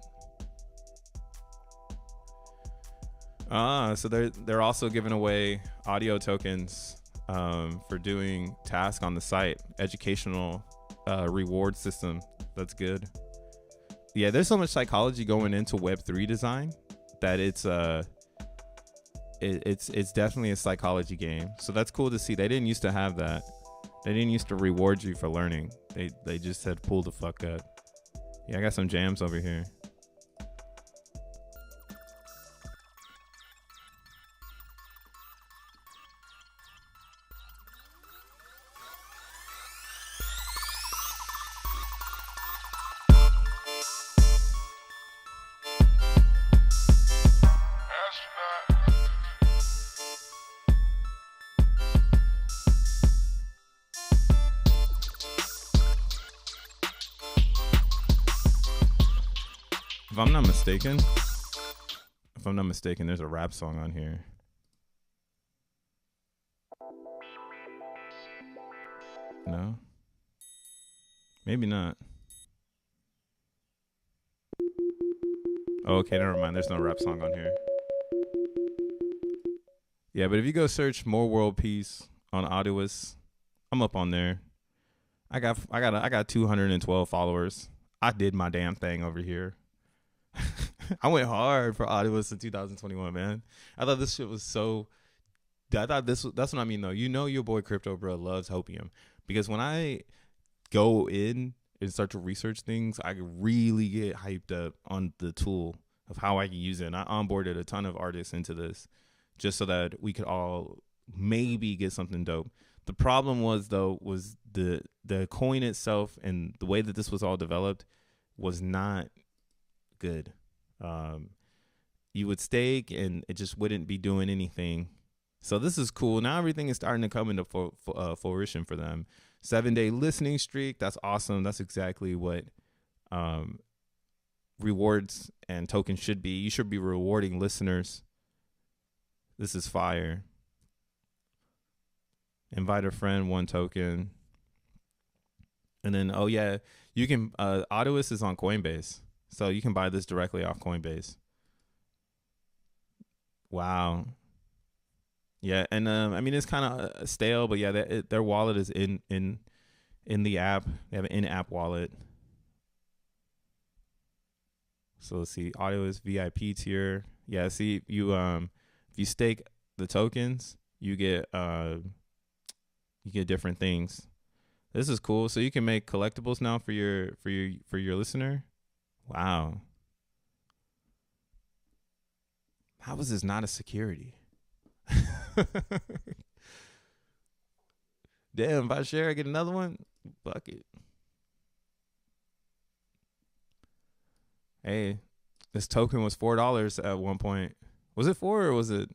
So they're also giving away audio tokens for doing tasks on the site. Educational reward system. That's good. Yeah, there's so much psychology going into Web3 design that it's definitely a psychology game. So that's cool to see. They didn't used to have that. They didn't used to reward you for learning. They just said pull the fuck up. Yeah, I got some jams over here. If I'm not mistaken, there's a rap song on here. No? Maybe not. Oh, okay, never mind. There's no rap song on here. Yeah, but if you go search More World Peace on Autolus, I'm up on there. I got 212 followers. I did my damn thing over here. I went hard for Autolus in 2021, man. I thought this shit was so. That's what I mean though. You know your boy Crypto Bro loves Hopium, because when I go in and start to research things, I really get hyped up on the tool of how I can use it. And I onboarded a ton of artists into this just so that we could all maybe get something dope. The problem was the coin itself and the way that this was all developed was not good. You would stake and it just wouldn't be doing anything. So this is cool. Now everything is starting to come into fruition for them. 7-day listening streak. That's awesome. That's exactly what rewards and tokens should be. You should be rewarding listeners. This is fire. Invite a friend, 1 token. And then, oh yeah, you can, Autolus is on Coinbase. So you can buy this directly off Coinbase. Wow. Yeah, and I mean, it's kind of stale, but yeah, their wallet is in the app. They have an in-app wallet. So let's see, audio is VIP tier. Yeah, see, you if you stake the tokens, you get different things. This is cool. So you can make collectibles now for your listener. Wow. How is this not a security? Damn, if I share, I get another one. Fuck it. Hey, this token was $4 at one point. Was it 4 or was it?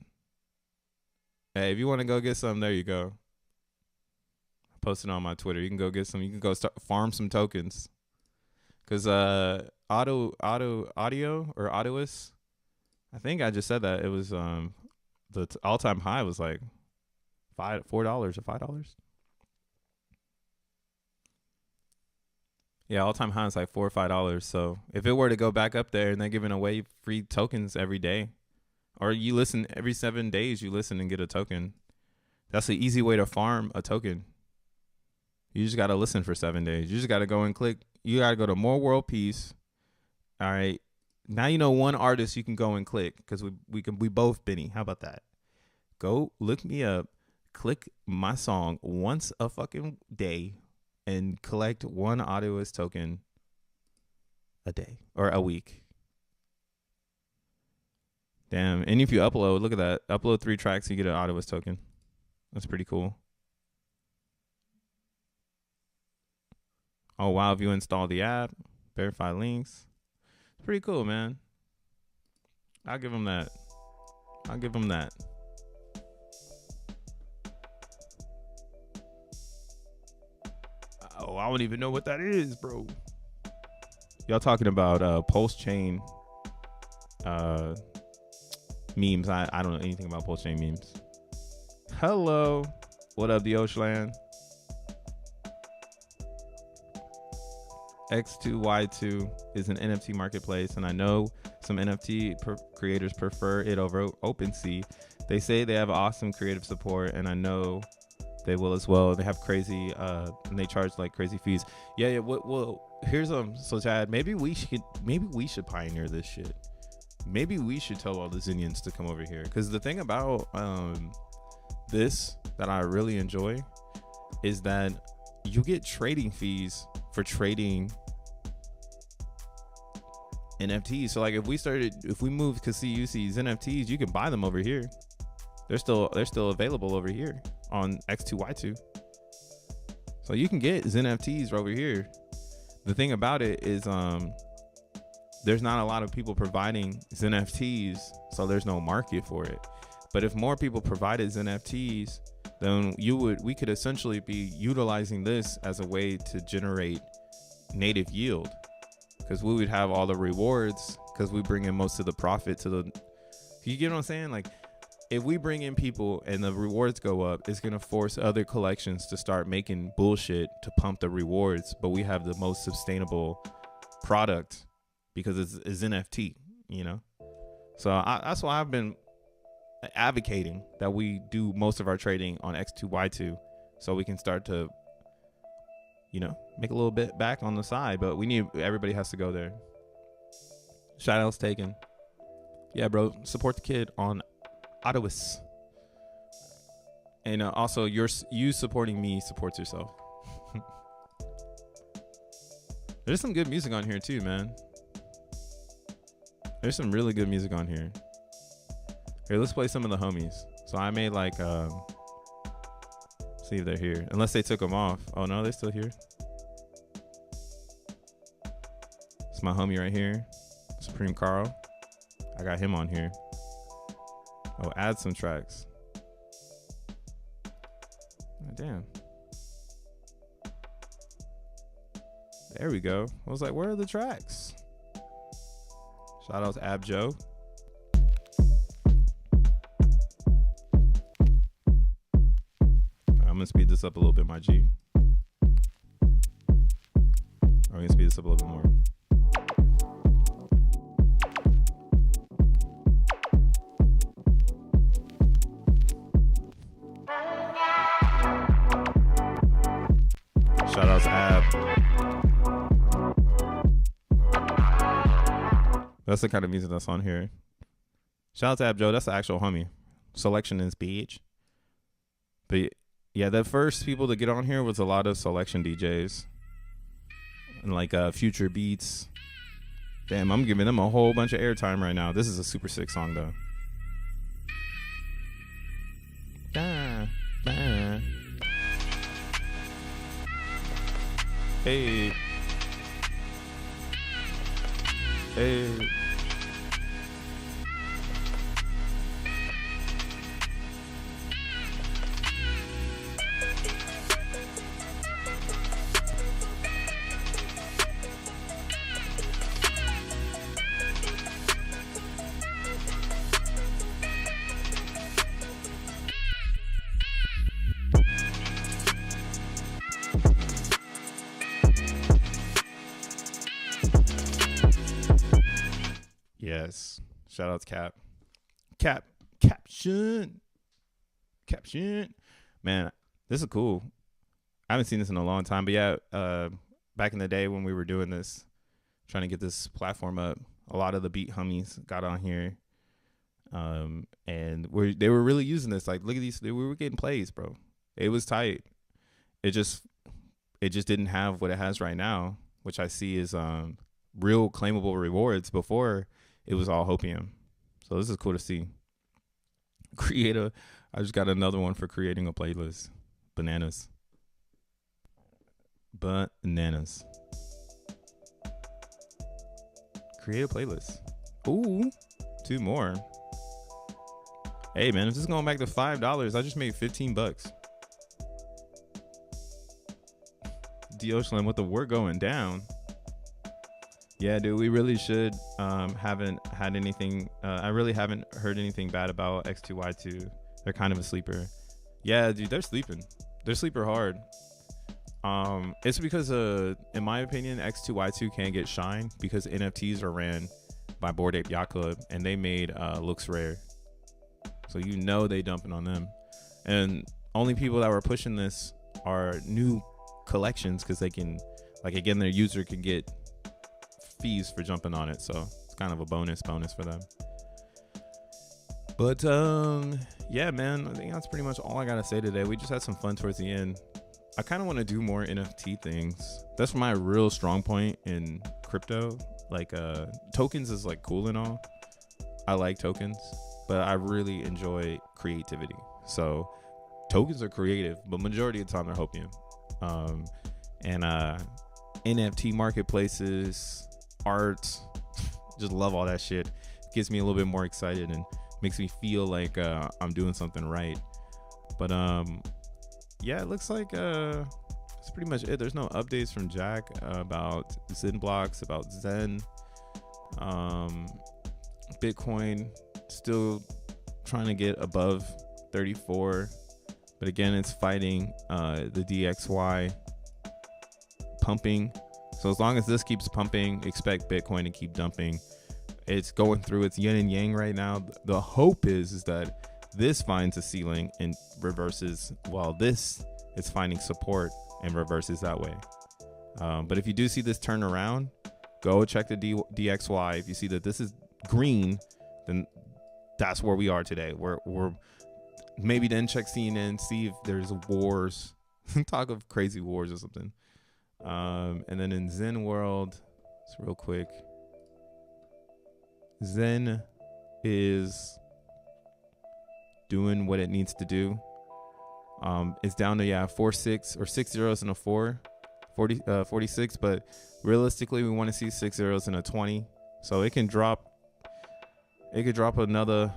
Hey, if you want to go get some, there you go. I posted on my Twitter. You can go get some. You can go start farm some tokens. Cause audio or Autous, I think I just said that it was the all-time high was like $4 or $5. Yeah, all-time high is like $4 or $5. So if it were to go back up there and they're giving away free tokens every day, or you listen every 7 days, you listen and get a token. That's the easy way to farm a token. You just got to listen for 7 days. You just got to go and click. You got to go to More World Peace. All right. Now you know one artist you can go and click because we both Benny. How about that? Go look me up. Click my song once a fucking day and collect one Autous token a day or a week. Damn. And if you upload, look at that. Upload 3 tracks, you get an Autous token. That's pretty cool. Oh, wow. If you install the app, verify links. It's pretty cool, man. I'll give them that. Oh, I don't even know what that is, bro. Y'all talking about Pulse Chain memes. I don't know anything about Pulse Chain memes. Hello. What up, the Oshland? X2Y2 is an NFT marketplace, and I know some NFT creators prefer it over OpenSea. They say they have awesome creative support, and I know they will as well. They have crazy, and they charge like crazy fees. Yeah. Well, here's so Chad, maybe we should pioneer this shit. Maybe we should tell all the Xenians to come over here, because the thing about this that I really enjoy is that you get trading fees for trading NFTs. So like if we moved Kasiusi's NFTs, you can buy them over here. They're still available over here on X2Y2. So you can get xeNFTs over here. The thing about it is there's not a lot of people providing xeNFTs, so there's no market for it. But if more people provided xeNFTs, then we could essentially be utilizing this as a way to generate native yield, because we would have all the rewards because we bring in most of the profit to the, you get what I'm saying? Like if we bring in people and the rewards go up, it's going to force other collections to start making bullshit to pump the rewards, but we have the most sustainable product because it's NFT, you know? So that's why I've been advocating that we do most of our trading on X2Y2 so we can start to, you know, make a little bit back on the side, but everybody has to go there. Shout outs taken. Yeah, bro, support the kid on Autous. And also you supporting me supports yourself. There's some good music on here too, man. There's some really good music on here. Here, let's play some of the homies. So I made like, see if they're here. Unless they took them off. Oh no, they're still here. It's my homie right here, Supreme Carl. I got him on here. Oh, add some tracks. Oh, damn. There we go. I was like, where are the tracks? Shout out to Abjo. I'm gonna speed this up a little bit, my G. I'm gonna speed this up a little bit more. Shout out to Ab. That's the kind of music that's on here. Shout out to Ab Joe. That's the actual homie. Selection is beach. But yeah, the first people to get on here was a lot of selection DJs. And like Future Beats. Damn, I'm giving them a whole bunch of airtime right now. This is a super sick song though. Hey. Hey. Yes. Shout out to Caption. Man, this is cool. I haven't seen this in a long time, but yeah, back in the day when we were doing this, trying to get this platform up, a lot of the beat homies got on here. And they were really using this. Like, look at these, we were getting plays, bro. It was tight. It just didn't have what it has right now, which I see is real claimable rewards. Before, it was all hopium. So this is cool to see. I just got another one for creating a playlist. Bananas. Create a playlist. Ooh, 2 more. Hey man, if this is going back to $5, I just made $15. D.O. Slim with the work going down. Yeah, dude, we really should. Haven't had anything. I really haven't heard anything bad about X2Y2. They're kind of a sleeper. Yeah, dude, they're sleeping. They're sleeper hard. It's because, in my opinion, X2Y2 can't get shine because NFTs are ran by Bored Ape Yacht Club, and they made looks rare. So you know they dumping on them, and only people that were pushing this are new collections because they can, like, again, their user can get fees for jumping on it, so it's kind of a bonus for them. But yeah, man, I think that's pretty much all I gotta say today. We just had some fun towards the end. I kind of want to do more NFT things. That's my real strong point in crypto. Like tokens is like cool and all. I like tokens, but I really enjoy creativity. So tokens are creative, but majority of the time they're hopium. And NFT marketplaces, art, just love all that shit. Gets me a little bit more excited and makes me feel like I'm doing something right. But yeah, it looks like that's pretty much it. There's no updates from Jack about xenBLOCKS, about Zen. Bitcoin still trying to get above 34, but again, it's fighting the DXY pumping. So as long as this keeps pumping, expect Bitcoin to keep dumping. It's going through its yin and yang right now. The hope is that this finds a ceiling and reverses, while this is finding support and reverses that way. But if you do see this turn around, go check the DXY. If you see that this is green, then that's where we are today. We're maybe then check CNN, see if there's wars, talk of crazy wars or something. And then in Zen world, just real quick, Zen is doing what it needs to do. It's down to 4-6 or 6 zeros and a 46, but realistically we want to see 6 zeros and a 20, so it could drop another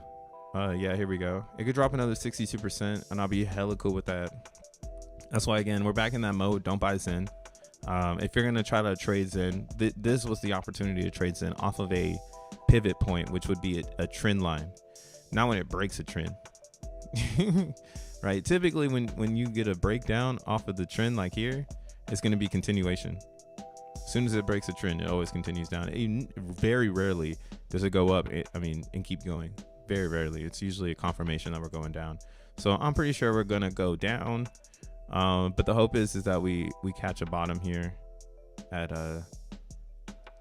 here we go, it could drop another 62%, and I'll be hella cool with that. That's why, again, we're back in that mode. Don't buy Zen. If you're gonna try to trade Zen, this was the opportunity to trade Zen off of a pivot point, which would be a trend line, not when it breaks a trend. Right, typically when you get a breakdown off of the trend like here, it's going to be continuation. As soon as it breaks a trend, it always continues down. Very rarely does it go up and keep going. Very rarely. It's usually a confirmation that we're going down. So I'm pretty sure we're going to go down, but the hope is that we catch a bottom here at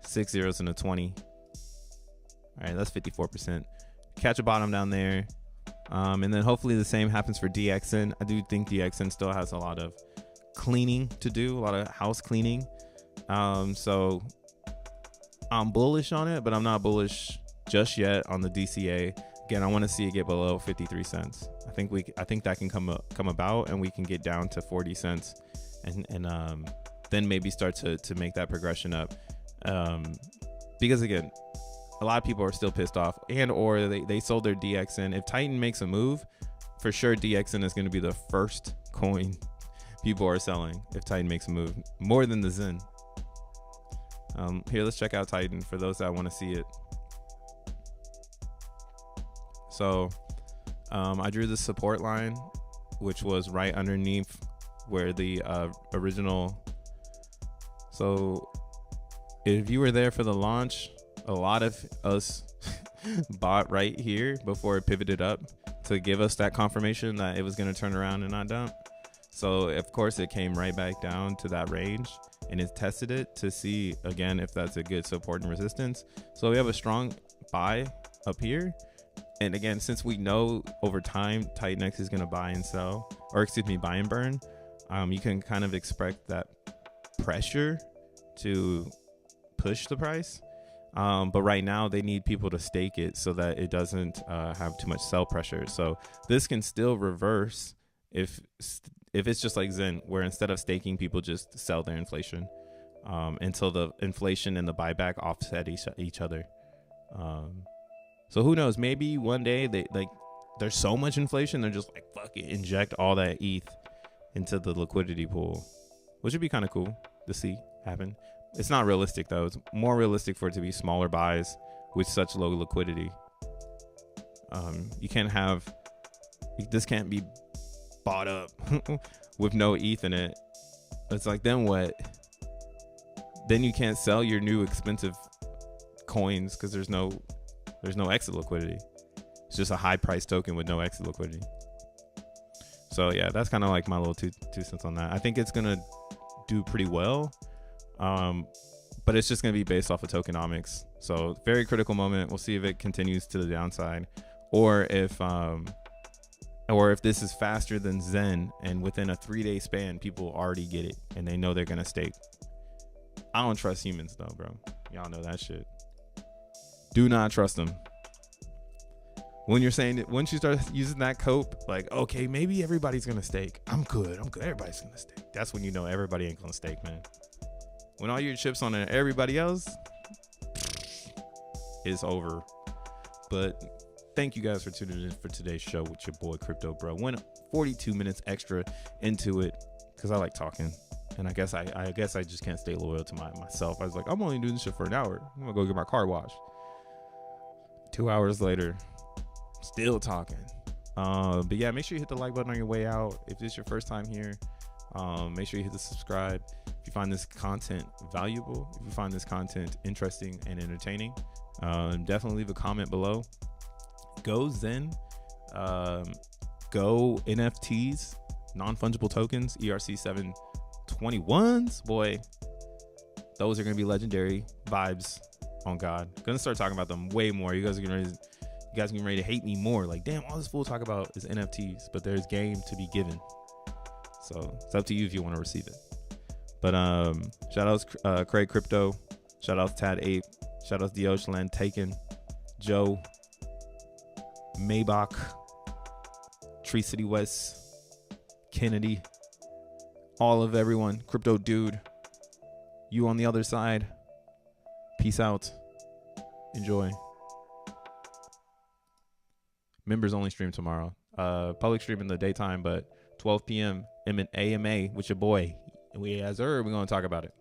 6 zeros and a 20. All right, that's 54%. Catch a bottom down there. And then hopefully the same happens for DXN. I do think DXN still has a lot of cleaning to do, a lot of house cleaning. So I'm bullish on it, but I'm not bullish just yet on the DCA. Again, I want to see it get below 53 cents. I think that can come about, and we can get down to 40 cents, and then maybe start to make that progression up. Because again, a lot of people are still pissed off, and or they sold their DXN. If Titan makes a move, for sure DXN is going to be the first coin people are selling if Titan makes a move, more than the Zen. Here, let's check out Titan for those that want to see it. So I drew the support line, which was right underneath where the original. So if you were there for the launch, a lot of us bought right here before it pivoted up to give us that confirmation that it was going to turn around and not dump. So of course it came right back down to that range, and it tested it to see again if that's a good support and resistance. So we have a strong buy up here. And again, since we know over time TitanX is going to buy and sell, or excuse me, buy and burn, you can kind of expect that pressure to push the price. But right now they need people to stake it so that it doesn't have too much sell pressure. So this can still reverse if it's just like Zen, where instead of staking, people just sell their inflation until the inflation and the buyback offset each other. So who knows? Maybe one day there's so much inflation, they're just like, fuck it, inject all that ETH into the liquidity pool, which would be kind of cool to see happen. It's not realistic though. It's more realistic for it to be smaller buys with such low liquidity. You can't have, this can't be bought up with no ETH in it. It's like, then what? Then you can't sell your new expensive coins because there's no exit liquidity. It's just a high price token with no exit liquidity. So yeah, that's kind of like my little two cents on that. I think it's gonna do pretty well, but it's just gonna be based off of tokenomics. So very critical moment. We'll see if it continues to the downside, or if this is faster than Zen, and within a 3-day span, people already get it and they know they're gonna stake. I don't trust humans though, bro. Y'all know that shit. Do not trust them. When you're saying that, once you start using that cope, like, okay, maybe everybody's gonna stake. I'm good. Everybody's gonna stake. That's when you know everybody ain't gonna stake, man. When all your chips on everybody else, it's over. But thank you guys for tuning in for today's show with your boy Crypto Bro. Went 42 minutes extra into it because I like talking, and I guess I just can't stay loyal to myself. I was like, I'm only doing this shit for an hour. I'm gonna go get my car washed. 2 hours later, still talking. But yeah, make sure you hit the like button on your way out. If this is your first time here, make sure you hit the subscribe. If you find this content valuable, if you find this content interesting and entertaining, definitely leave a comment below. Go Zen, go NFTs, non-fungible tokens, ERC 721s. Boy, those are gonna be legendary vibes. On God, gonna start talking about them way more. You guys are getting ready to hate me more. Like, damn, all this fool talk about is NFTs, but there's game to be given. So it's up to you if you want to receive it. But shout outs Craig Crypto, shout outs Tad Ape, shout outs Deoshland, Taken, Joe, Maybach, Tree City West, Kennedy, all of everyone, Crypto Dude, you on the other side. Peace out. Enjoy. Members only stream tomorrow. Public stream in the daytime, but 12 p.m. AMA with your boy. We're going to talk about it.